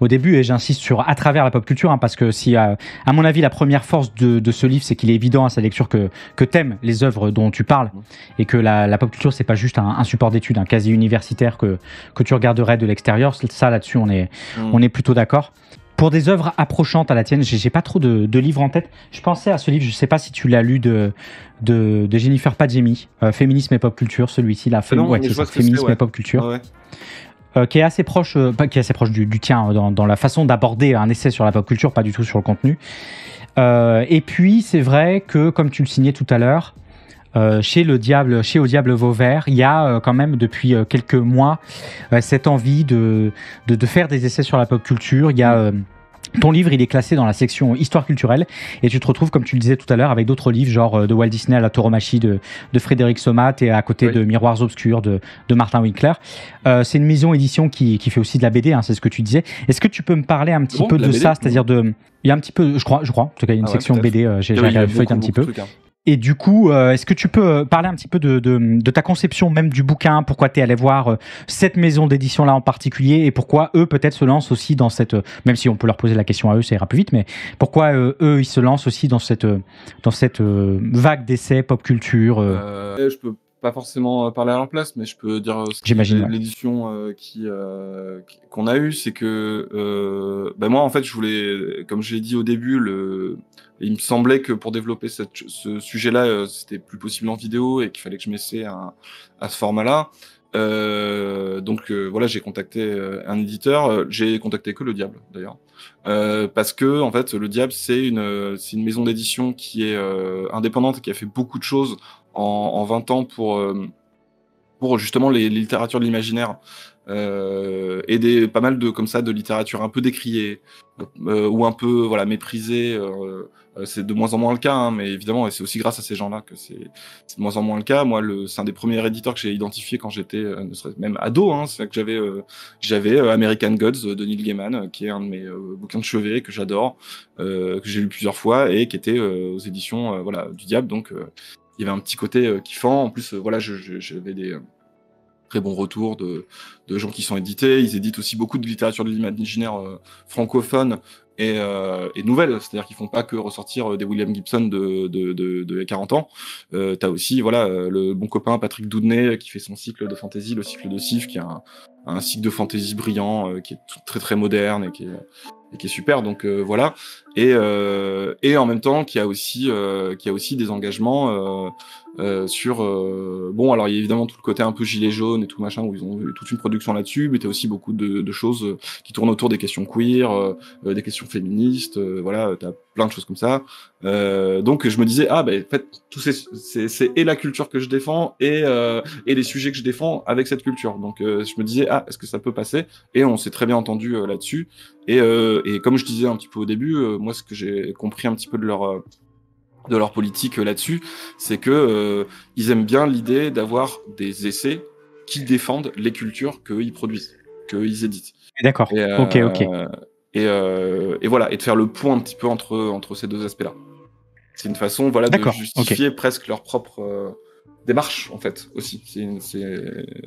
au début, et j'insiste sur à travers la pop culture, hein, parce que si à mon avis la première force de ce livre, c'est qu'il est évident à sa lecture que t'aimes les œuvres dont tu parles, et que la pop culture c'est pas juste un support d'études, un quasi universitaire que tu regarderais de l'extérieur. Ça là-dessus on est plutôt d'accord. Pour des œuvres approchantes à la tienne, j'ai pas trop de livres en tête. Je pensais à ce livre, je sais pas si tu l'as lu, de Jennifer Padjemi, Féminisme et pop culture. Celui-ci, là, Féminisme et pop culture, qui est assez proche, du tien dans la façon d'aborder un essai sur la pop culture, pas du tout sur le contenu. Et puis, c'est vrai que, comme tu le signais tout à l'heure, chez Au Diable Vauvert, il y a quand même depuis quelques mois cette envie de faire des essais sur la pop culture. Il y a ton livre, il est classé dans la section histoire culturelle et tu te retrouves, comme tu le disais tout à l'heure, avec d'autres livres genre de Walt Disney à la tauromachie de Frédéric Somat et à côté de Miroirs obscurs de Martin Winkler. C'est une maison édition qui fait aussi de la BD, hein, c'est ce que tu disais. Est-ce que tu peux me parler un petit peu de BD, ça, c'est-à-dire il y a un petit peu, je crois, en tout cas il y a une section BD, j'ai feuilleté un petit peu. Et du coup, est-ce que tu peux parler un petit peu de ta conception même du bouquin, pourquoi tu es allé voir cette maison d'édition-là en particulier, et pourquoi eux peut-être se lancent aussi dans cette, même si on peut leur poser la question à eux, ça ira plus vite, mais pourquoi eux ils se lancent aussi dans cette vague d'essais pop culture Je peux pas forcément parler à leur place, mais je peux dire l'édition qu'on a eue, c'est que moi en fait je voulais, comme je l'ai dit au début, il me semblait que pour développer ce sujet-là, c'était plus possible en vidéo et qu'il fallait que je m'essaie à ce format-là. Donc voilà, j'ai contacté un éditeur. J'ai contacté que Le Diable d'ailleurs, parce que en fait Le Diable c'est une maison d'édition qui est indépendante et qui a fait beaucoup de choses en 20 ans pour justement les littératures de l'imaginaire. Et pas mal de littérature un peu décriée ou un peu méprisée. C'est de moins en moins le cas, hein, mais évidemment, et c'est aussi grâce à ces gens-là que c'est de moins en moins le cas. Moi, c'est un des premiers éditeurs que j'ai identifié quand j'étais ne serait-ce même ado. Hein, c'est que j'avais American Gods de Neil Gaiman, qui est un de mes bouquins de chevet que j'adore, que j'ai lu plusieurs fois et qui était aux éditions du Diable. Donc, il y avait un petit côté kiffant. En plus, j'avais des très bons retours de gens qui sont édités. Ils éditent aussi beaucoup de littérature de l'imaginaire francophone et nouvelle, c'est-à-dire qu'ils font pas que ressortir des William Gibson de 40 ans. T'as aussi le bon copain Patrick Doudnay qui fait son cycle de fantasy, le cycle de Sif, qui est un cycle de fantasy brillant, qui est très très moderne et qui est super. Donc voilà. Et en même temps qui a aussi des engagements sur alors il y a évidemment tout le côté un peu gilet jaune et tout machin où ils ont eu toute une production là-dessus, mais t'as aussi beaucoup de choses qui tournent autour des questions queer, des questions revendications féministes, voilà, t'as plein de choses comme ça. Donc je me disais en fait c'est et la culture que je défends et les sujets que je défends avec cette culture. Donc je me disais est-ce que ça peut passer? Et on s'est très bien entendu là-dessus. Et comme je disais un petit peu au début, moi ce que j'ai compris un petit peu de leur politique là-dessus, c'est que ils aiment bien l'idée d'avoir des essais qui défendent les cultures qu'ils produisent, qu'ils éditent. D'accord. Et, Ok. et voilà, et de faire le point un petit peu entre ces deux aspects-là. C'est une façon, voilà, de D'accord. justifier presque leur propre démarche, en fait, aussi.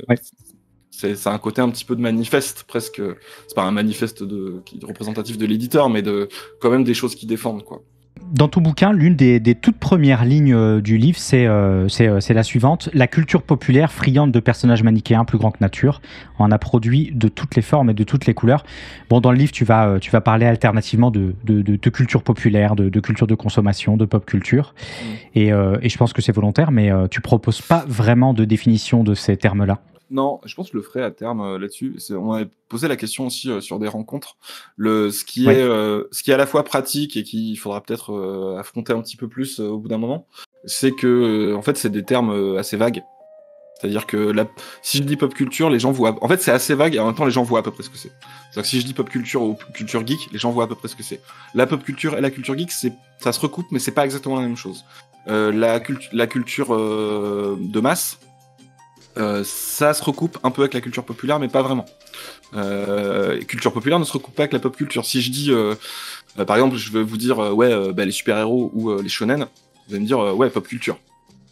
Ouais. C'est un côté un petit peu de manifeste, presque. C'est pas un manifeste qui est représentatif de l'éditeur, mais quand même des choses qu'ils défendent, quoi. Dans ton bouquin, l'une des toutes premières lignes du livre, c'est la suivante. La culture populaire, friande de personnages manichéens plus grands que nature, en a produit de toutes les formes et de toutes les couleurs. Bon, dans le livre, tu vas parler alternativement de culture populaire, de culture de consommation, de pop culture. Et je pense que c'est volontaire, mais tu proposes pas vraiment de définition de ces termes-là. Non, je pense que je le ferai à terme là-dessus. On avait posé la question aussi sur des rencontres. Ce qui est à la fois pratique et qu'il faudra peut-être affronter un petit peu plus au bout d'un moment, c'est que en fait c'est des termes assez vagues. C'est-à-dire que si je dis pop culture, les gens voient. En fait, c'est assez vague et en même temps les gens voient à peu près ce que c'est. C'est-à-dire que si je dis pop culture ou culture geek, les gens voient à peu près ce que c'est. La pop culture et la culture geek, ça se recoupe, mais c'est pas exactement la même chose. La culture de masse. Ça se recoupe un peu avec la culture populaire, mais pas vraiment. Culture populaire ne se recoupe pas avec la pop culture. Si je dis, par exemple, je vais vous dire, les super-héros ou les shonen, vous allez me dire, pop culture.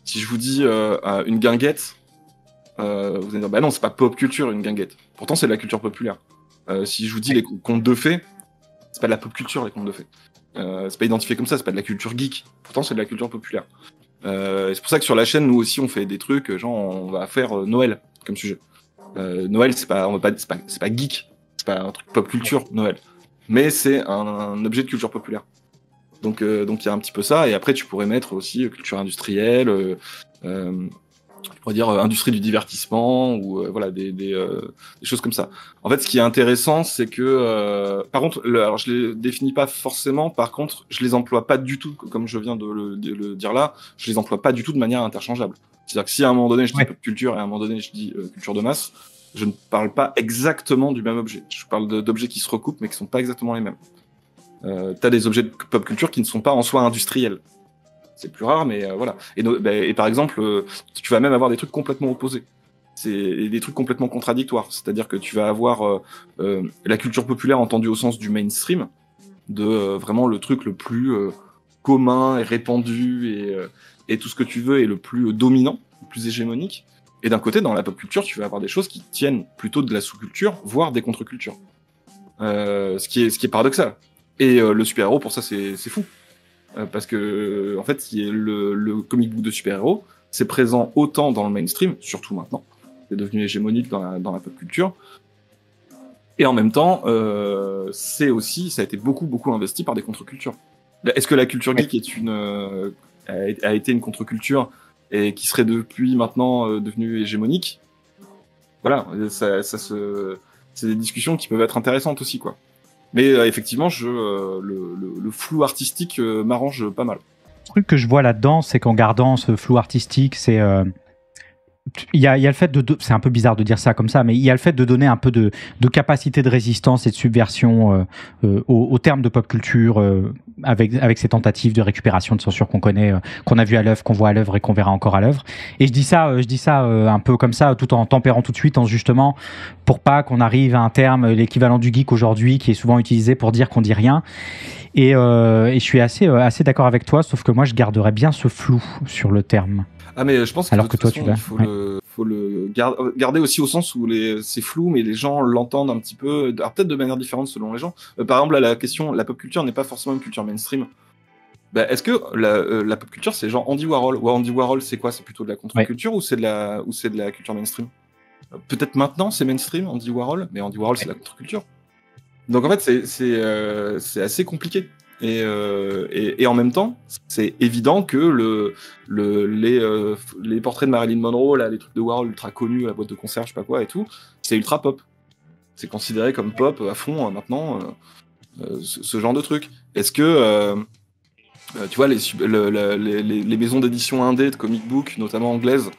Si je vous dis une guinguette, vous allez me dire, non, c'est pas pop culture, une guinguette. Pourtant, c'est de la culture populaire. Si je vous dis les contes de fées, c'est pas de la pop culture, les contes de fées. C'est pas identifié comme ça, c'est pas de la culture geek. Pourtant, c'est de la culture populaire. C'est pour ça que sur la chaîne, nous aussi, on fait des trucs, genre on va faire Noël comme sujet. Noël, c'est pas geek, c'est pas un truc pop culture, Noël, mais c'est un objet de culture populaire. Donc il y a un petit peu ça, et après tu pourrais mettre aussi culture industrielle, on pourrait dire industrie du divertissement ou voilà des choses comme ça. En fait, ce qui est intéressant, c'est que par contre, alors je les définis pas forcément. Par contre, je les emploie pas du tout, comme je viens de le dire là. Je les emploie pas du tout de manière interchangeable. C'est-à-dire que si à un moment donné je dis pop culture et à un moment donné je dis culture de masse, je ne parle pas exactement du même objet. Je parle d'objets qui se recoupent mais qui sont pas exactement les mêmes. T'as des objets de pop culture qui ne sont pas en soi industriels. C'est plus rare, mais voilà. Et par exemple, tu vas même avoir des trucs complètement opposés. C'est des trucs complètement contradictoires. C'est-à-dire que tu vas avoir la culture populaire entendue au sens du mainstream, de vraiment le truc le plus commun et répandu et tout ce que tu veux et le plus dominant, le plus hégémonique. Et d'un côté, dans la pop culture, tu vas avoir des choses qui tiennent plutôt de la sous-culture, voire des contre-cultures. Ce qui est paradoxal. Et le super-héros, pour ça, c'est fou. Parce que en fait, le comic book de super-héros, c'est présent autant dans le mainstream, surtout maintenant, c'est devenu hégémonique dans la pop culture, et en même temps, ça a été beaucoup investi par des contre-cultures. Est-ce que la culture geek a été une contre-culture et qui serait depuis maintenant devenue hégémonique? Voilà, c'est des discussions qui peuvent être intéressantes aussi, quoi. Mais effectivement, le flou artistique m'arrange pas mal. Le truc que je vois là-dedans, c'est qu'en gardant ce flou artistique, c'est il y a le fait c'est un peu bizarre de dire ça comme ça, mais il y a le fait de donner un peu de capacité de résistance et de subversion au terme de pop culture avec ces tentatives de récupération de censure qu'on connaît, qu'on a vu à l'œuvre, qu'on voit à l'œuvre et qu'on verra encore à l'œuvre. Et je dis ça un peu comme ça, tout en tempérant tout de suite, justement pour pas qu'on arrive à un terme, l'équivalent du geek aujourd'hui, qui est souvent utilisé pour dire qu'on dit rien. Et je suis assez d'accord avec toi, sauf que moi je garderais bien ce flou sur le terme. Ah mais je pense que alors que toi façon, tu vas, il faut le garder aussi au sens où c'est flou, mais les gens l'entendent un petit peu, alors peut-être de manière différente selon les gens. Par exemple, là, la question, la pop culture n'est pas forcément une culture mainstream. Est-ce que la pop culture c'est genre Andy Warhol? Ou Andy Warhol c'est quoi? C'est plutôt de la contre-culture ou c'est de la culture mainstream? Peut-être maintenant c'est mainstream Andy Warhol, mais Andy Warhol c'est de la contre-culture. Donc en fait c'est assez compliqué. Et en même temps, c'est évident que les portraits de Marilyn Monroe, là, les trucs de Warhol ultra connus, la boîte de concert, je sais pas quoi et tout, c'est ultra pop. C'est considéré comme pop à fond maintenant. ce genre de truc. Est-ce que tu vois les maisons d'édition indé de comic book, notamment anglaises,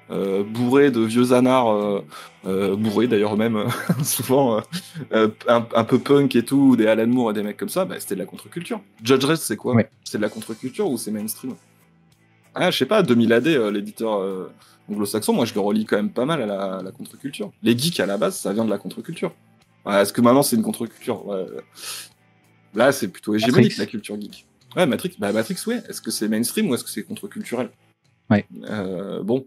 bourrées de vieux anards, bourrés d'ailleurs eux-mêmes souvent, un peu punk et tout, des Alan Moore et des mecs comme ça, bah, c'était de la contre-culture. Judge Dredd, c'est quoi? C'est de la contre-culture ou c'est mainstream? Ah, je sais pas, 2000 AD, l'éditeur anglo-saxon, moi je le relis quand même pas mal à la contre-culture. Les geeks à la base, ça vient de la contre-culture. Est-ce que maintenant c'est une contre-culture? Là, c'est plutôt hégémonique, la culture geek. Ouais, Matrix, ouais. Est-ce que c'est mainstream ou est-ce que c'est contre-culturel? Ouais. Bon.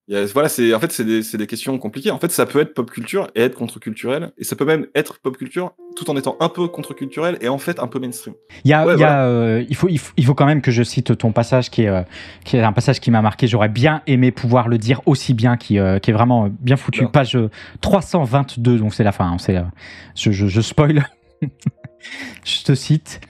Voilà, en fait, c'est des questions compliquées. En fait, ça peut être pop culture et être contre-culturel, et ça peut même être pop culture tout en étant un peu contre-culturel et en fait un peu mainstream. Il faut quand même que je cite ton passage qui est un passage qui m'a marqué. J'aurais bien aimé pouvoir le dire aussi bien, qui est vraiment bien foutu. Non. Page 322, donc c'est la fin. Je spoil. Je te cite.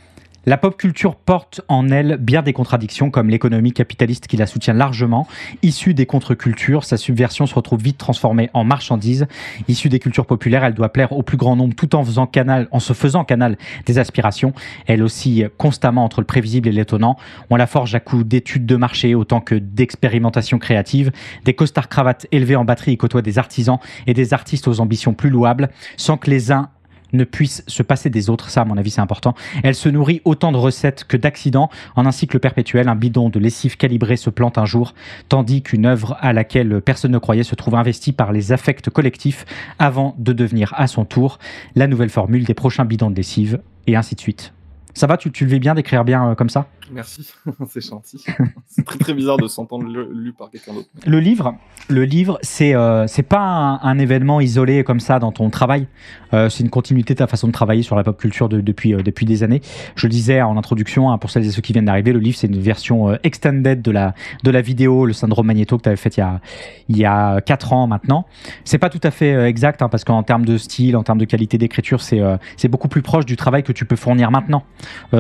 La pop culture porte en elle bien des contradictions, comme l'économie capitaliste qui la soutient largement. Issue des contre-cultures, sa subversion se retrouve vite transformée en marchandise. Issue des cultures populaires, elle doit plaire au plus grand nombre tout en se faisant canal des aspirations. Elle oscille constamment entre le prévisible et l'étonnant. On la forge à coups d'études de marché autant que d'expérimentation créative. Des costards cravates élevés en batterie y côtoient des artisans et des artistes aux ambitions plus louables, sans que les uns ne puisse se passer des autres, ça à mon avis c'est important. Elle se nourrit autant de recettes que d'accidents, en un cycle perpétuel. Un bidon de lessive calibré se plante un jour, tandis qu'une œuvre à laquelle personne ne croyait se trouve investie par les affects collectifs avant de devenir à son tour la nouvelle formule des prochains bidons de lessive, et ainsi de suite. Ça va, tu le vis bien d'écrire bien comme ça? Merci, c'est gentil. C'est très très bizarre de s'entendre lu par quelqu'un d'autre. Le livre, c'est pas un événement isolé comme ça dans ton travail. C'est une continuité de ta façon de travailler sur la pop culture depuis des années. Je le disais en introduction, pour celles et ceux qui viennent d'arriver, le livre c'est une version extended de la vidéo, le syndrome Magnéto que tu avais faite il y a 4 ans maintenant. C'est pas tout à fait exact parce qu'en termes de style, en termes de qualité d'écriture, c'est beaucoup plus proche du travail que tu peux fournir maintenant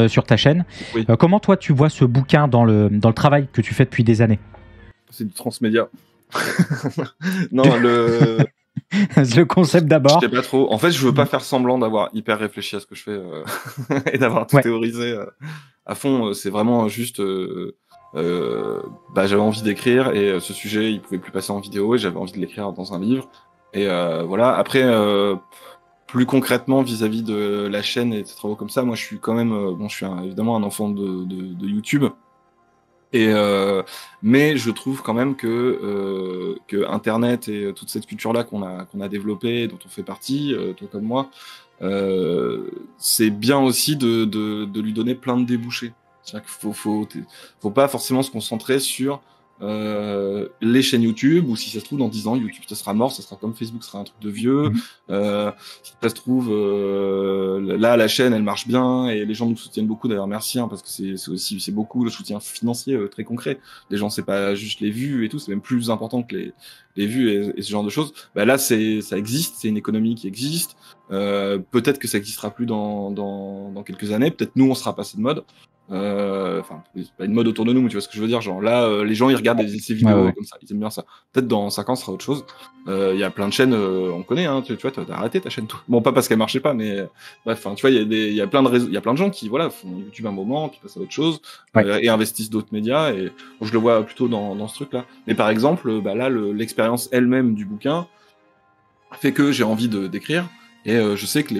sur ta chaîne. Oui. Comment toi tu vois ce bouquin dans le travail que tu fais depuis des années? C'est du transmédia. Non, le concept d'abord. Je sais pas trop. En fait, je veux pas faire semblant d'avoir hyper réfléchi à ce que je fais et d'avoir tout théorisé à fond. C'est vraiment juste. J'avais envie d'écrire et ce sujet, il pouvait plus passer en vidéo et j'avais envie de l'écrire dans un livre. Et voilà. Après. Plus concrètement vis-à-vis de la chaîne et des travaux comme ça, moi je suis quand même, je suis évidemment un enfant de YouTube, et mais je trouve quand même que Internet et toute cette culture-là qu'on a développée, dont on fait partie, toi comme moi, c'est bien aussi de lui donner plein de débouchés. C'est-à-dire qu'il faut pas forcément se concentrer sur les chaînes YouTube, ou si ça se trouve dans 10 ans YouTube ça sera mort, ça sera comme Facebook, ça sera un truc de vieux. Si ça se trouve là la chaîne elle marche bien et les gens nous soutiennent beaucoup, d'ailleurs merci parce que c'est beaucoup le soutien financier très concret. Les gens, c'est pas juste les vues et tout, c'est même plus important que les vues et ce genre de choses. Là ça existe, c'est une économie qui existe. Peut-être que ça existera plus dans quelques années, peut-être nous on sera passé de mode. Pas une mode autour de nous, mais tu vois ce que je veux dire, genre là les gens ils regardent ces vidéos comme ça, ils aiment bien ça. Peut-être dans 5 ans ce sera autre chose. Il y a plein de chaînes, on connaît, tu vois, t'as arrêté ta chaîne, toi. Bon, pas parce qu'elle marchait pas, mais bref, tu vois, il y a plein de gens qui font YouTube un moment, puis passent à autre chose, et investissent d'autres médias, et je le vois plutôt dans ce truc là. Mais par exemple, là l'expérience elle-même du bouquin fait que j'ai envie d'écrire, et je sais que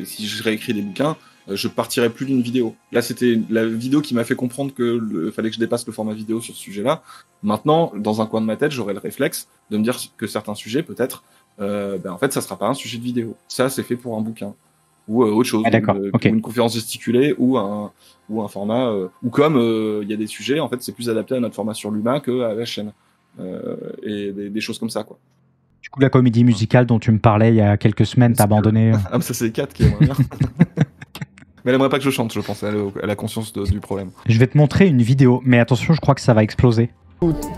si je réécris des bouquins, je partirai plus d'une vidéo. Là, c'était la vidéo qui m'a fait comprendre que fallait que je dépasse le format vidéo sur ce sujet-là. Maintenant, dans un coin de ma tête, j'aurai le réflexe de me dire que certains sujets, peut-être, en fait, ça sera pas un sujet de vidéo. Ça, c'est fait pour un bouquin ou autre chose, une conférence gesticulée ou un format, ou comme il y a des sujets, en fait, c'est plus adapté à notre format sur Luma que à la chaîne, et des choses comme ça, quoi. Du coup, la comédie musicale dont tu me parlais il y a quelques semaines, t'as abandonné. Ah, ça c'est Kat qui aimerait bien. Mais elle aimerait pas que je chante, je pense. Elle a conscience du problème. Je vais te montrer une vidéo, mais attention, je crois que ça va exploser.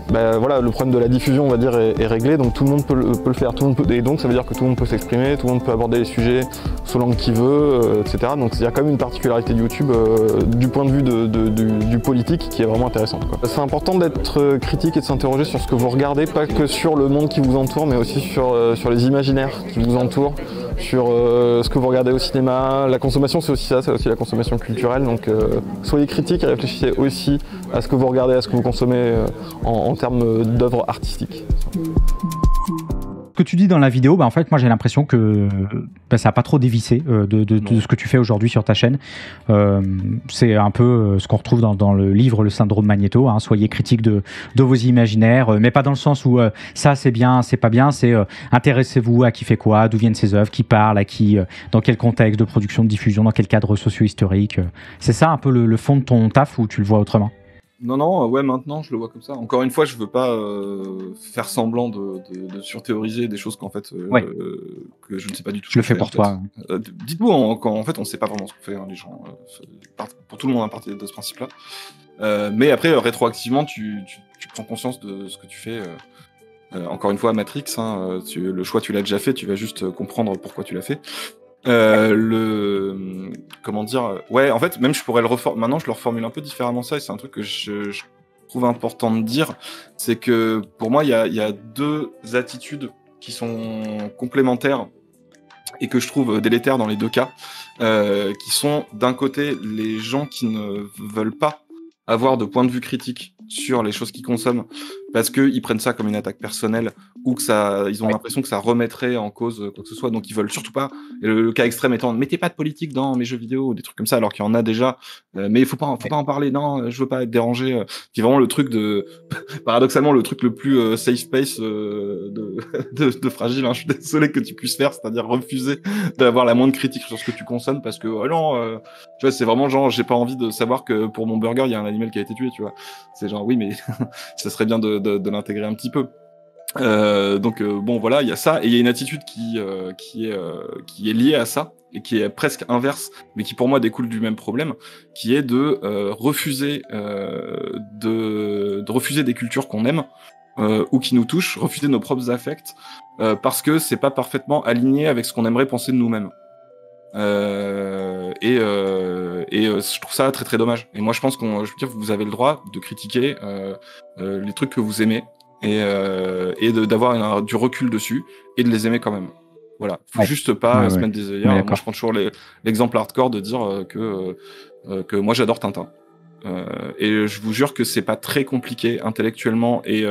Voilà, le problème de la diffusion, on va dire, est réglé, donc tout le monde peut le faire, et donc ça veut dire que tout le monde peut s'exprimer, tout le monde peut aborder les sujets sous l'angle qu'il veut, etc. Donc il y a quand même une particularité de YouTube du point de vue du politique qui est vraiment intéressante, quoi. C'est important d'être critique et de s'interroger sur ce que vous regardez, pas que sur le monde qui vous entoure, mais aussi sur les imaginaires qui vous entourent. sur ce que vous regardez au cinéma. La consommation, c'est aussi ça, c'est aussi la consommation culturelle. Donc soyez critiques et réfléchissez aussi à ce que vous regardez, à ce que vous consommez en termes d'œuvres artistiques. Ce que tu dis dans la vidéo, en fait, moi j'ai l'impression que ça n'a pas trop dévissé de ce que tu fais aujourd'hui sur ta chaîne. C'est un peu ce qu'on retrouve dans le livre Le Syndrome Magnéto. Soyez critique de vos imaginaires, mais pas dans le sens où ça c'est bien, c'est pas bien. C'est intéressez-vous à qui fait quoi, d'où viennent ces œuvres, qui parlent, à qui, dans quel contexte de production, de diffusion, dans quel cadre socio-historique. C'est ça un peu le fond de ton taf, ou tu le vois autrement? Non, ouais, maintenant je le vois comme ça. Encore une fois, je veux pas faire semblant de surthéoriser des choses qu'en fait que je ne sais pas du tout. Je le fais pour toi. Dites-nous quand en fait on sait pas vraiment ce qu'on fait, les gens. Pour tout le monde à partir de ce principe-là. Mais après, rétroactivement, tu prends conscience de ce que tu fais. Encore une fois, Matrix, le choix tu l'as déjà fait, tu vas juste comprendre pourquoi tu l'as fait. Comment dire, ouais, en fait, même je pourrais maintenant je le reformule un peu différemment ça, et c'est un truc que je trouve important de dire, c'est que pour moi il y a deux attitudes qui sont complémentaires et que je trouve délétères dans les deux cas, qui sont d'un côté les gens qui ne veulent pas avoir de point de vue critique sur les choses qu'ils consomment parce qu'ils prennent ça comme une attaque personnelle ou que ils ont l'impression que ça remettrait en cause quoi que ce soit, donc ils veulent surtout pas. Et le cas extrême étant, mettez pas de politique dans mes jeux vidéo, des trucs comme ça, alors qu'il y en a déjà, mais faut pas en parler, non, je veux pas être dérangé. Qui est vraiment le truc paradoxalement le truc le plus safe space de fragile, je suis désolé que tu puisses faire, c'est-à-dire refuser d'avoir la moindre critique sur ce que tu consommes parce que non, tu vois, c'est vraiment genre j'ai pas envie de savoir que pour mon burger il y a un animal qui a été tué, tu vois. C'est genre oui, mais ça serait bien de l'intégrer un petit peu. Donc bon voilà, il y a ça, et il y a une attitude qui est liée à ça et qui est presque inverse, mais qui pour moi découle du même problème, qui est de refuser de refuser des cultures qu'on aime ou qui nous touchent, refuser nos propres affects parce que c'est pas parfaitement aligné avec ce qu'on aimerait penser de nous-mêmes. Je trouve ça très très dommage. Et moi je pense je veux dire, vous avez le droit de critiquer les trucs que vous aimez et d'avoir du recul dessus et de les aimer quand même. Voilà, faut juste pas se mettre des œillères. Moi je prends toujours l'exemple hardcore de dire que moi j'adore Tintin. Et je vous jure que c'est pas très compliqué intellectuellement et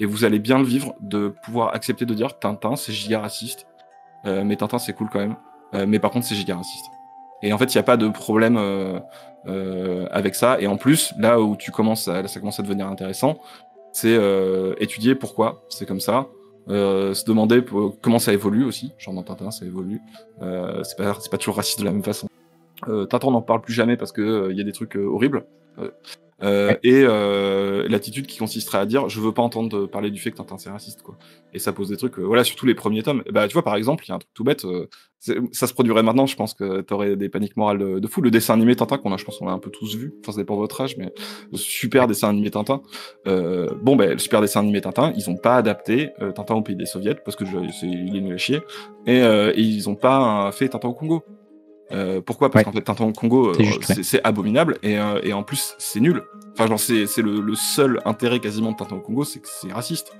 vous allez bien le vivre de pouvoir accepter de dire Tintin c'est giga raciste, mais Tintin c'est cool quand même. Mais par contre, c'est giga raciste. Et en fait, il n'y a pas de problème avec ça. Et en plus, là où ça commence à devenir intéressant, c'est étudier pourquoi c'est comme ça, se demander comment ça évolue aussi. Genre dans Tintin, ça évolue. C'est pas toujours raciste de la même façon. Tintin, on n'en parle plus jamais parce que il y a des trucs horribles. Et l'attitude qui consisterait à dire je veux pas entendre parler du fait que Tintin c'est raciste, quoi. Et ça pose des trucs voilà, surtout les premiers tomes. Bah tu vois, par exemple, il y a un truc tout bête, ça se produirait maintenant, je pense que t'aurais des paniques morales de fou. Le dessin animé Tintin je pense qu'on a un peu tous vu, enfin ça dépend de votre âge, mais le super dessin animé Tintin, le super dessin animé Tintin, ils ont pas adapté Tintin au pays des soviets parce que il est nul à chier, et ils ont pas fait Tintin au Congo. Pourquoi? Parce qu'en fait Tintin au Congo c'est abominable et en plus c'est nul. Enfin genre c'est le seul intérêt quasiment de Tintin au Congo, c'est que c'est raciste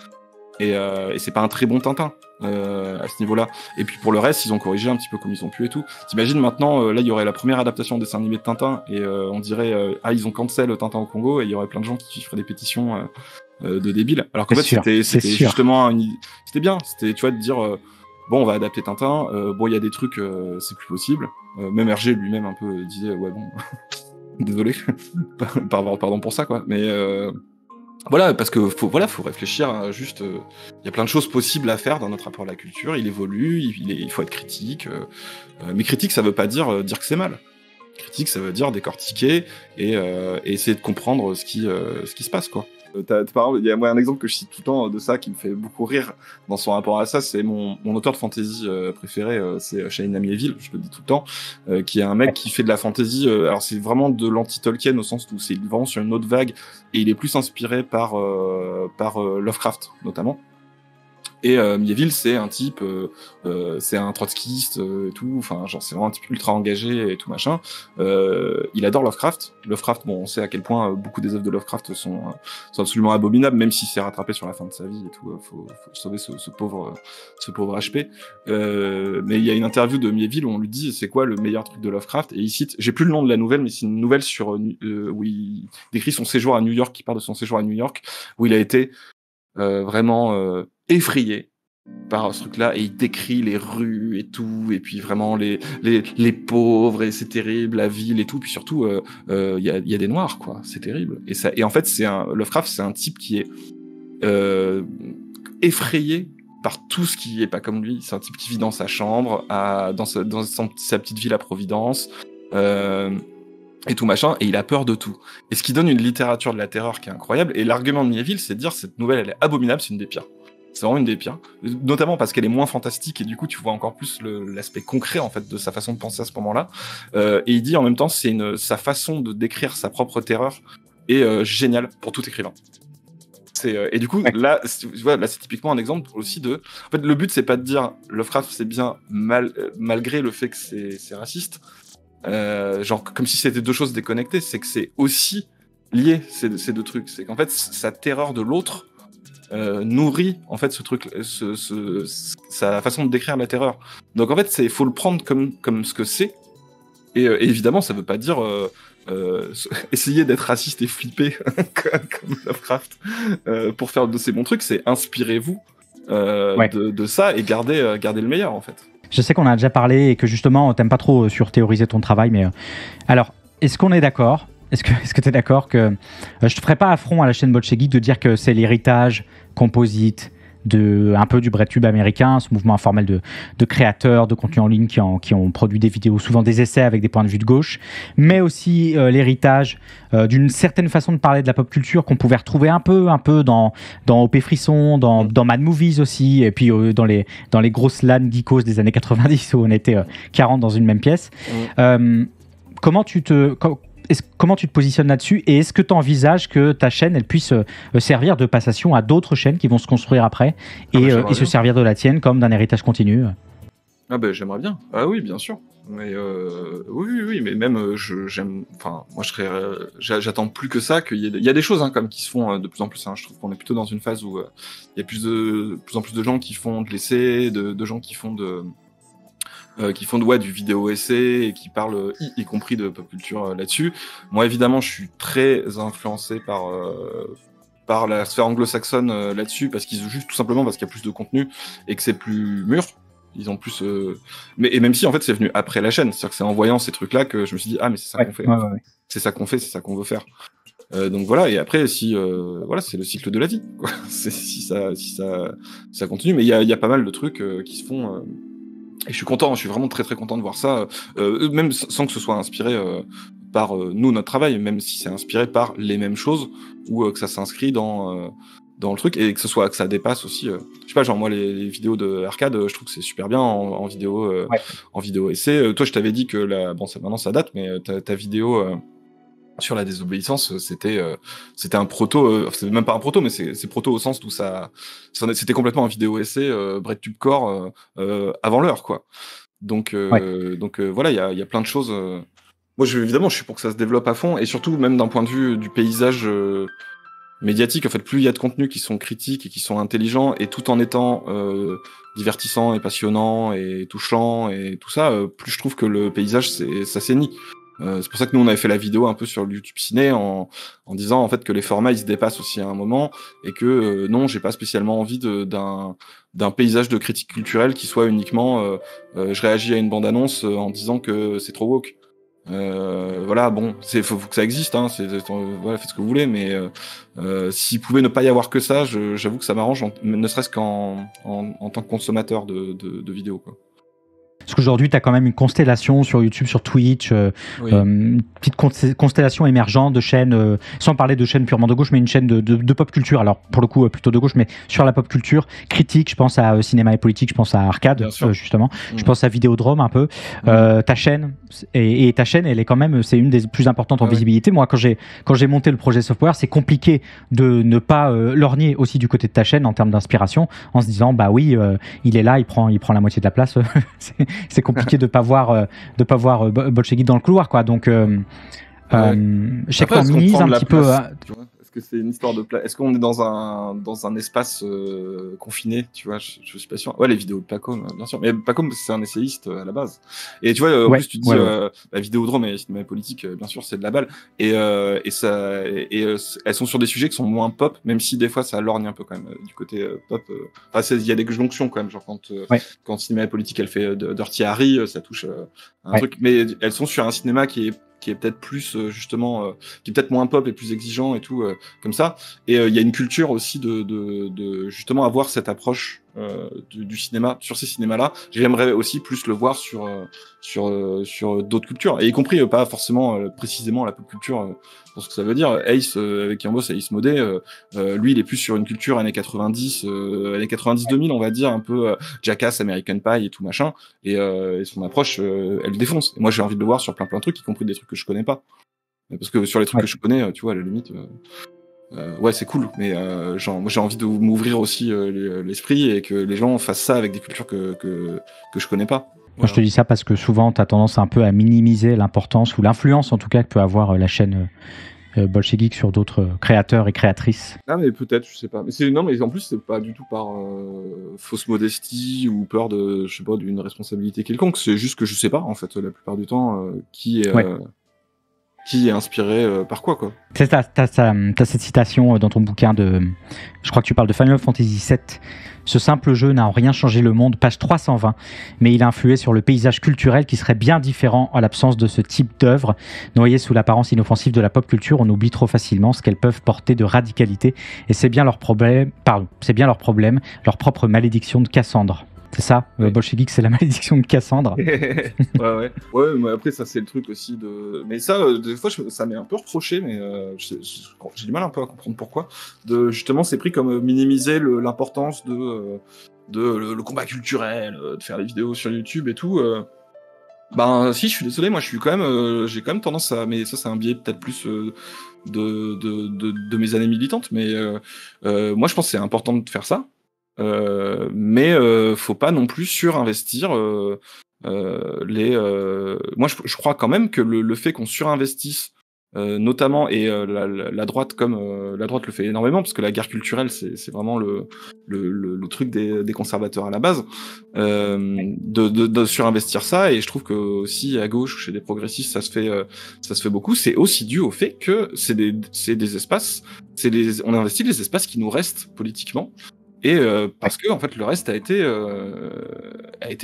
et c'est pas un très bon Tintin à ce niveau-là. Et puis pour le reste ils ont corrigé un petit peu comme ils ont pu et tout. T'imagines maintenant là il y aurait la première adaptation de dessin animé de Tintin et on dirait ils ont cancel Tintin au Congo et il y aurait plein de gens qui feraient des pétitions de débiles. Alors qu'en fait c'était justement c'était bien, c'était tu vois de dire bon on va adapter Tintin, bon il y a des trucs c'est plus possible. Même Hergé lui-même un peu disait ouais bon désolé pardon pour ça quoi, mais voilà, parce que faut réfléchir à juste il y a plein de choses possibles à faire dans notre rapport à la culture, il évolue, il faut être critique, mais critique ça veut pas dire que c'est mal. Critique ça veut dire décortiquer et essayer de comprendre ce qui se passe quoi. Par exemple, il y a moi un exemple que je cite tout le temps de ça qui me fait beaucoup rire dans son rapport à ça, c'est mon auteur de fantasy préféré, c'est Shane Amieville, je le dis tout le temps, qui est un mec qui fait de la fantasy, alors c'est vraiment de l'anti-Tolkien au sens où c'est vraiment sur une autre vague et il est plus inspiré par Lovecraft notamment. Et Mieville, c'est un type, c'est un trotskiste et tout. Enfin, genre, c'est vraiment un type ultra engagé et tout machin. Il adore Lovecraft. Lovecraft, bon, on sait à quel point beaucoup des œuvres de Lovecraft sont absolument abominables, même s'il s'est rattrapé sur la fin de sa vie et tout. Faut sauver ce pauvre HP. Mais il y a une interview de Mieville où on lui dit c'est quoi le meilleur truc de Lovecraft, et il cite, j'ai plus le nom de la nouvelle, mais c'est une nouvelle sur où il décrit son séjour à New York, qui parle de son séjour à New York, où il a été vraiment effrayé par ce truc-là, et il décrit les rues et tout, et puis vraiment les pauvres, et c'est terrible, la ville et tout, puis surtout il y a des noirs, quoi, c'est terrible. Et en fait Lovecraft, c'est un type qui est effrayé par tout ce qui est pas comme lui. C'est un type qui vit dans sa chambre, dans sa petite ville à Providence, et tout machin, et il a peur de tout. Et ce qui donne une littérature de la terreur qui est incroyable. Et l'argument de Mieville, c'est de dire cette nouvelle, elle est abominable, c'est une des pires. C'est vraiment une des pires, notamment parce qu'elle est moins fantastique, et du coup tu vois encore plus l'aspect concret en fait de sa façon de penser à ce moment-là. Et il dit en même temps, sa façon de décrire sa propre terreur est géniale pour tout écrivain. Et du coup, là, c'est typiquement un exemple aussi de. En fait, le but, c'est pas de dire Lovecraft, c'est bien malgré le fait que c'est raciste. Genre, comme si c'était deux choses déconnectées, c'est que c'est aussi lié, ces deux trucs. C'est qu'en fait, sa terreur de l'autre nourrit, en fait, ce truc, sa façon de décrire la terreur. Donc, en fait, faut le prendre comme ce que c'est. Et évidemment, ça veut pas dire. Essayer d'être raciste et flipper comme Lovecraft pour faire de ces bons trucs, c'est inspirez-vous de ça et gardez le meilleur en fait. Je sais qu'on a déjà parlé et que justement t'aimes pas trop sur théoriser ton travail, mais alors est-ce qu'on est d'accord? Est-ce que tu es d'accord que je te ferai pas affront à la chaîne Bolche Geek de dire que c'est l'héritage composite un peu du BreadTube américain, ce mouvement informel de créateurs de contenu en ligne qui ont produit des vidéos, souvent des essais avec des points de vue de gauche, mais aussi l'héritage d'une certaine façon de parler de la pop culture qu'on pouvait retrouver un peu dans OP Frisson, dans Mad Movies aussi, et puis dans les grosses LAN geekos des années 90 où on était 40 dans une même pièce. Comment tu te positionnes là-dessus, et est-ce que tu envisages que ta chaîne elle puisse servir de passation à d'autres chaînes qui vont se construire après et se servir de la tienne comme d'un héritage continu? Ah ben j'aimerais bien. Ah oui, bien sûr. Mais oui, mais même j'aime. Enfin, moi j'attends plus que ça. Il y a des choses comme qui se font de plus en plus. Je trouve qu'on est plutôt dans une phase où il y a de plus en plus de gens qui font de l'essai, de gens qui font du vidéo essai et qui parlent y compris de pop culture là-dessus. Moi évidemment je suis très influencé par la sphère anglo-saxonne là-dessus, parce qu'ils juste tout simplement parce qu'il y a plus de contenu et que c'est plus mûr. Ils ont plus et même si en fait c'est venu après la chaîne, c'est-à-dire que c'est en voyant ces trucs-là que je me suis dit mais c'est ça qu'on fait. C'est ça qu'on fait, c'est ça qu'on veut faire. Donc voilà, et après si c'est le cycle de la vie quoi. si ça continue, mais il y a pas mal de trucs qui se font et je suis content, je suis vraiment très très content de voir ça, même sans que ce soit inspiré par nous, notre travail, même si c'est inspiré par les mêmes choses, ou que ça s'inscrit dans le truc, et que ça dépasse aussi. Je sais pas, genre moi les vidéos de arcade, je trouve que c'est super bien en vidéo, en vidéo essai. Toi, je t'avais dit que maintenant ça date, mais ta vidéo sur la désobéissance, c'était un proto, c'est même pas un proto, mais c'est proto au sens où c'était complètement un vidéo essai BreadTube Core avant l'heure quoi. Donc voilà, il y a plein de choses. Moi évidemment je suis pour que ça se développe à fond, et surtout même d'un point de vue du paysage médiatique, en fait, plus il y a de contenus qui sont critiques et qui sont intelligents, et tout en étant divertissant et passionnant et touchant et tout ça, plus je trouve que le paysage ça s'assaignit. C'est pour ça que nous on avait fait la vidéo un peu sur le YouTube Ciné en disant en fait que les formats ils se dépassent aussi à un moment, et que non, j'ai pas spécialement envie d'un paysage de critique culturelle qui soit uniquement je réagis à une bande-annonce en disant que c'est trop woke. Voilà, bon, faut que ça existe, voilà, faites ce que vous voulez, mais s'il pouvait ne pas y avoir que ça, j'avoue que ça m'arrange, ne serait-ce qu'en tant que consommateur de vidéos quoi. Parce qu'aujourd'hui, tu as quand même une constellation sur YouTube, sur Twitch, Oui. une petite constellation émergente de chaînes, sans parler de chaînes purement de gauche, mais une chaîne de pop culture. Alors, pour le coup, plutôt de gauche, mais sur la pop culture, critique, je pense à Cinéma et Politique, je pense à Arcade, justement. Je pense à Vidéodrome un peu. Ta chaîne, et ta chaîne, elle est quand même, c'est une des plus importantes en visibilité. Moi, quand j'ai monté le projet Software, c'est compliqué de ne pas lorgner aussi du côté de ta chaîne en termes d'inspiration, en se disant, bah oui, il est là, il prend la moitié de la place. C'est compliqué de pas voir Bolshevik dans le couloir, quoi. Donc, je sais qu'on minimise un petit peu. Que c'est une histoire de place. Est-ce qu'on est dans un espace confiné, tu vois, je suis pas sûr. Ouais, les vidéos de Pacôme, bien sûr. Mais Pacôme, c'est un essayiste à la base. Et tu vois, en plus, tu dis, la Vidéodrome et Cinéma Politique, bien sûr, c'est de la balle. Et elles sont sur des sujets qui sont moins pop, même si des fois, ça lorgne un peu quand même du côté pop. Enfin, il y a des jonctions quand même, genre quand Cinéma Politique, elle fait Dirty Harry, ça touche un truc. Mais elles sont sur un cinéma qui est peut-être plus justement qui est peut-être moins pop et plus exigeant et tout comme ça, et il y a une culture aussi de justement avoir cette approche du cinéma sur ces cinémas-là. J'aimerais aussi plus le voir sur d'autres cultures, et y compris pas forcément précisément la pop culture, pour ce que ça veut dire. Ace, avec qui on bosse, Ace Modé, lui il est plus sur une culture années 90 2000, on va dire, un peu Jackass, American Pie et tout machin, et son approche elle défonce, et moi j'ai envie de le voir sur plein de trucs, y compris des trucs que je connais pas, parce que sur les trucs que je connais, tu vois, à la limite ouais, c'est cool, mais moi j'ai envie de m'ouvrir aussi l'esprit, et que les gens fassent ça avec des cultures que je connais pas. Moi, je te dis ça parce que souvent, tu as tendance un peu à minimiser l'importance ou l'influence, en tout cas, que peut avoir la chaîne Bolshevik sur d'autres créateurs et créatrices. Ah, mais peut-être, je sais pas. Mais en plus, c'est pas du tout par fausse modestie ou peur de, je sais pas, d'une responsabilité quelconque. C'est juste que je sais pas, en fait, la plupart du temps, qui est inspiré par quoi. T'as cette citation dans ton bouquin je crois que tu parles de Final Fantasy VII. Ce simple jeu n'a en rien changé le monde, page 320, mais il a influé sur le paysage culturel qui serait bien différent en l'absence de ce type d'œuvre. Noyées sous l'apparence inoffensive de la pop culture, on oublie trop facilement ce qu'elles peuvent porter de radicalité, et c'est bien leur problème, leur propre malédiction de Cassandre. C'est ça, Bolshevik, c'est la malédiction de Cassandre. ouais, mais après, ça, c'est le truc aussi de. Mais ça, des fois, ça m'est un peu reproché, mais j'ai du mal un peu à comprendre pourquoi. Justement, c'est pris comme minimiser l'importance de le combat culturel, de faire des vidéos sur YouTube et tout. Ben, si, je suis désolé, moi, j'ai quand même tendance à. Mais ça, c'est un biais peut-être plus de mes années militantes, mais moi, je pense que c'est important de faire ça. Mais faut pas non plus surinvestir moi je crois quand même que le fait qu'on surinvestisse notamment, et la droite, comme la droite le fait énormément, parce que la guerre culturelle c'est vraiment le truc des conservateurs à la base, de surinvestir ça, et je trouve que aussi à gauche, chez des progressistes, ça se fait beaucoup. C'est aussi dû au fait que c'est des espaces, on investit les espaces qui nous restent politiquement. Et parce que en fait le reste a été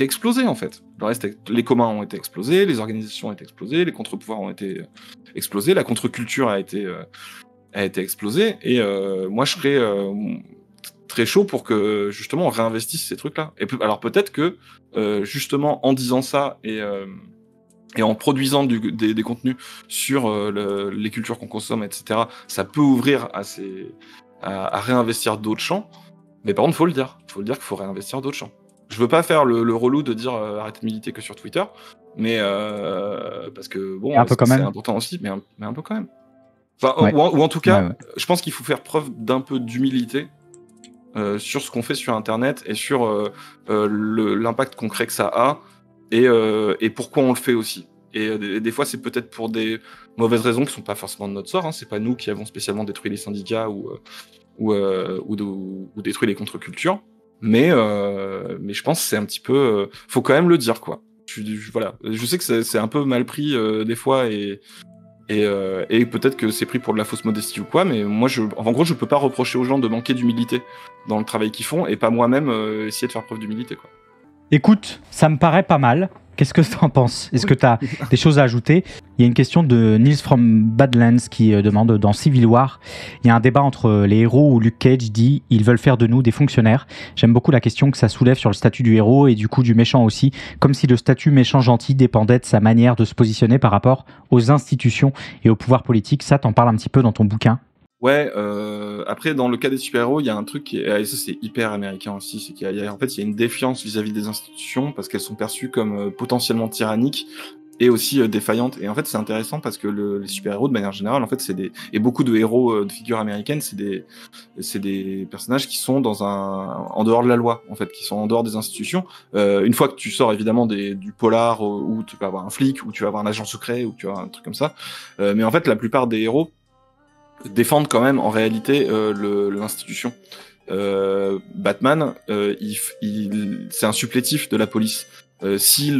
explosé, en fait. Le reste, les communs ont été explosés, les organisations ont été explosées, les contre-pouvoirs ont été explosés, la contre-culture a été explosée. Et moi je serais très chaud pour que justement on réinvestisse ces trucs-là. Et alors peut-être que justement en disant ça et en produisant des contenus sur les cultures qu'on consomme, etc., ça peut ouvrir à réinvestir d'autres champs. Mais par contre, faut le dire qu'il faut réinvestir d'autres champs. Je veux pas faire le relou de dire arrêtez de militer que sur Twitter, mais parce que bon, c'est important aussi, mais un peu quand même. Enfin, ou en tout cas, je pense qu'il faut faire preuve d'un peu d'humilité sur ce qu'on fait sur Internet, et sur l'impact concret que ça a, et pourquoi on le fait aussi. Et des fois, c'est peut-être pour des mauvaises raisons qui sont pas forcément de notre sort. Hein. C'est pas nous qui avons spécialement détruit les syndicats ou détruit les contre-cultures, mais je pense que c'est un petit peu faut quand même le dire, quoi. Voilà, je sais que c'est un peu mal pris des fois, et peut-être que c'est pris pour de la fausse modestie ou quoi, mais moi en gros je peux pas reprocher aux gens de manquer d'humilité dans le travail qu'ils font, et pas moi-même essayer de faire preuve d'humilité, quoi. Écoute, ça me paraît pas mal. Qu'est-ce que tu en penses? Est-ce que tu as des choses à ajouter? Il y a une question de Nils from Badlands qui demande, dans Civil War, il y a un débat entre les héros où Luke Cage dit « ils veulent faire de nous des fonctionnaires ». J'aime beaucoup la question que ça soulève sur le statut du héros et du coup du méchant aussi, comme si le statut méchant-gentil dépendait de sa manière de se positionner par rapport aux institutions et au pouvoir politique. Ça, t'en parles un petit peu dans ton bouquin. Ouais, après dans le cas des super-héros, il y a un truc qui est, et ça c'est hyper américain aussi, c'est qu'il y a en fait il y a une défiance vis-à-vis des institutions parce qu'elles sont perçues comme potentiellement tyranniques et aussi défaillantes. Et en fait c'est intéressant parce que les super-héros de manière générale, en fait et beaucoup de héros de figures américaines, c'est des personnages qui sont en dehors de la loi, en fait, qui sont en dehors des institutions. Une fois que tu sors évidemment du polar où tu vas avoir un flic, où tu vas avoir un agent secret, où tu vas avoir un truc comme ça. Mais en fait la plupart des héros défendent quand même en réalité l'institution. Batman, c'est un supplétif de la police. S'il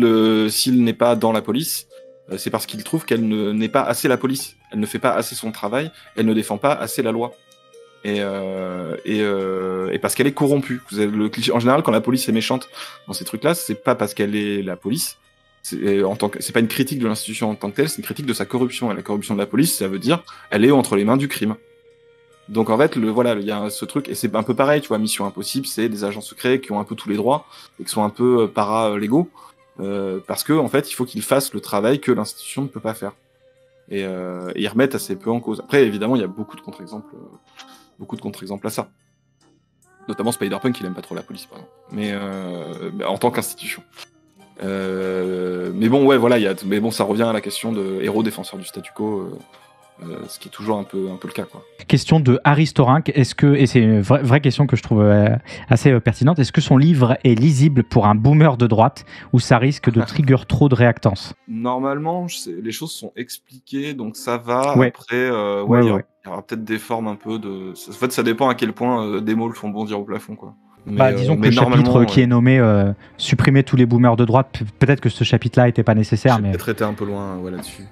n'est pas dans la police, c'est parce qu'il trouve qu'elle n'est pas assez la police. Elle ne fait pas assez son travail, elle ne défend pas assez la loi. Et parce qu'elle est corrompue. Vous avez le cliché. En général, quand la police est méchante dans ces trucs-là, c'est pas parce qu'elle est la police. C'est pas une critique de l'institution en tant que telle, c'est une critique de sa corruption. Et la corruption de la police, ça veut dire, elle est entre les mains du crime. Donc en fait, il y a ce truc, et c'est un peu pareil, tu vois, Mission Impossible, c'est des agents secrets qui ont un peu tous les droits, et qui sont un peu para-légaux, parce que, en fait, il faut qu'ils fassent le travail que l'institution ne peut pas faire. Et ils remettent assez peu en cause. Après, évidemment, il y a beaucoup de contre-exemples à ça. Notamment Spider-Punk, il aime pas trop la police, par exemple. Mais en tant qu'institution. Mais bon, ouais, voilà, mais bon, ça revient à la question de héros défenseurs du statu quo, ce qui est toujours un peu le cas, quoi. Question de Harry Storinck, et c'est une vraie question que je trouve assez pertinente, est-ce que son livre est lisible pour un boomer de droite ou ça risque de trigger trop de réactance? Normalement, les choses sont expliquées, donc ça va. Ouais. Après, il y aura peut-être des formes un peu de... En fait, ça dépend à quel point des mots le font bondir au plafond, quoi. Disons que le chapitre qui est nommé supprimer tous les boomers de droite, peut-être que ce chapitre-là n'était pas nécessaire. J'ai peut-être été un peu loin là-dessus.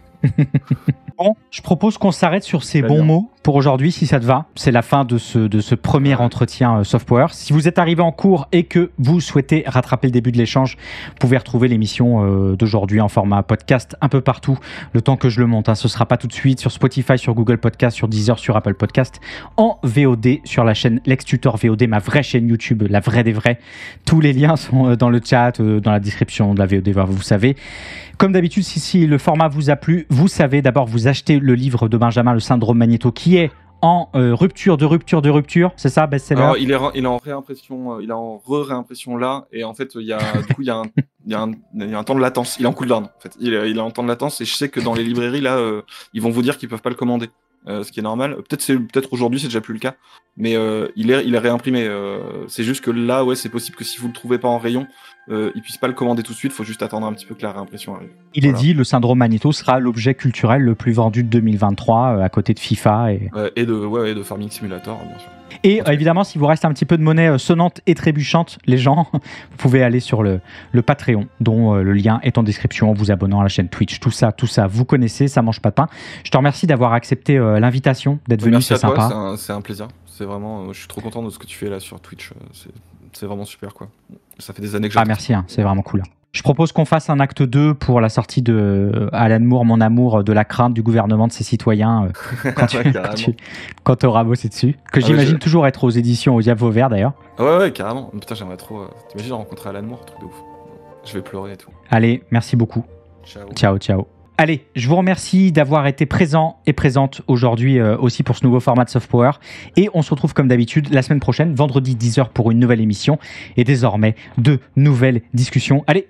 Bon, je propose qu'on s'arrête sur ces bons mots pour aujourd'hui, si ça te va. C'est la fin de ce premier entretien Soft Power. Si vous êtes arrivé en cours et que vous souhaitez rattraper le début de l'échange, vous pouvez retrouver l'émission d'aujourd'hui en format podcast un peu partout, le temps que je le monte. Ce ne sera pas tout de suite sur Spotify, sur Google Podcast, sur Deezer, sur Apple Podcast, en VOD sur la chaîne Lex Tutor VOD, ma vraie chaîne YouTube, la vraie des vrais. Tous les liens sont dans le chat, dans la description de la VOD, vous savez. Comme d'habitude, si le format vous a plu, vous savez d'abord vous achetez le livre de Benjamin, Le Syndrome Magnéto, qui est en rupture, c'est ça, best-seller? Alors, il est en réimpression, il est en réimpression là, et en fait, il y a un temps de latence. Il est en cooldown, en fait. Il est en temps de latence, et je sais que dans les librairies là, ils vont vous dire qu'ils peuvent pas le commander. Ce qui est normal. Peut-être aujourd'hui, c'est déjà plus le cas. Mais il est réimprimé. C'est juste que là, ouais, c'est possible que si vous le trouvez pas en rayon, ils puissent pas le commander tout de suite. Faut juste attendre un petit peu que la réimpression arrive. Il est dit, le Syndrome Magnéto sera l'objet culturel le plus vendu de 2023, à côté de FIFA et de Farming Simulator, bien sûr. Et évidemment, si vous reste un petit peu de monnaie sonnante et trébuchante, les gens, vous pouvez aller sur le Patreon, dont le lien est en description en vous abonnant à la chaîne Twitch. Tout ça, vous connaissez, ça mange pas de pain. Je te remercie d'avoir accepté l'invitation, d'être venu, c'est sympa. Toi, c'est un plaisir. C'est vraiment, je suis trop content de ce que tu fais là sur Twitch. C'est vraiment super, quoi. Ça fait des années que j'attends. Merci, c'est vraiment cool. Je propose qu'on fasse un acte 2 pour la sortie de Alan Moore, mon amour, de la crainte du gouvernement de ses citoyens quand tu auras bossé dessus. Que j'imagine toujours être aux éditions au Diable Vauvert d'ailleurs. Ouais, carrément. Putain, j'aimerais trop. T'imagines rencontrer Alan Moore, truc de ouf. Je vais pleurer et tout. Allez, merci beaucoup. Ciao. Allez, je vous remercie d'avoir été présent et présente aujourd'hui aussi pour ce nouveau format de Soft Power. Et on se retrouve comme d'habitude la semaine prochaine, vendredi 10h pour une nouvelle émission. Et désormais, de nouvelles discussions. Allez,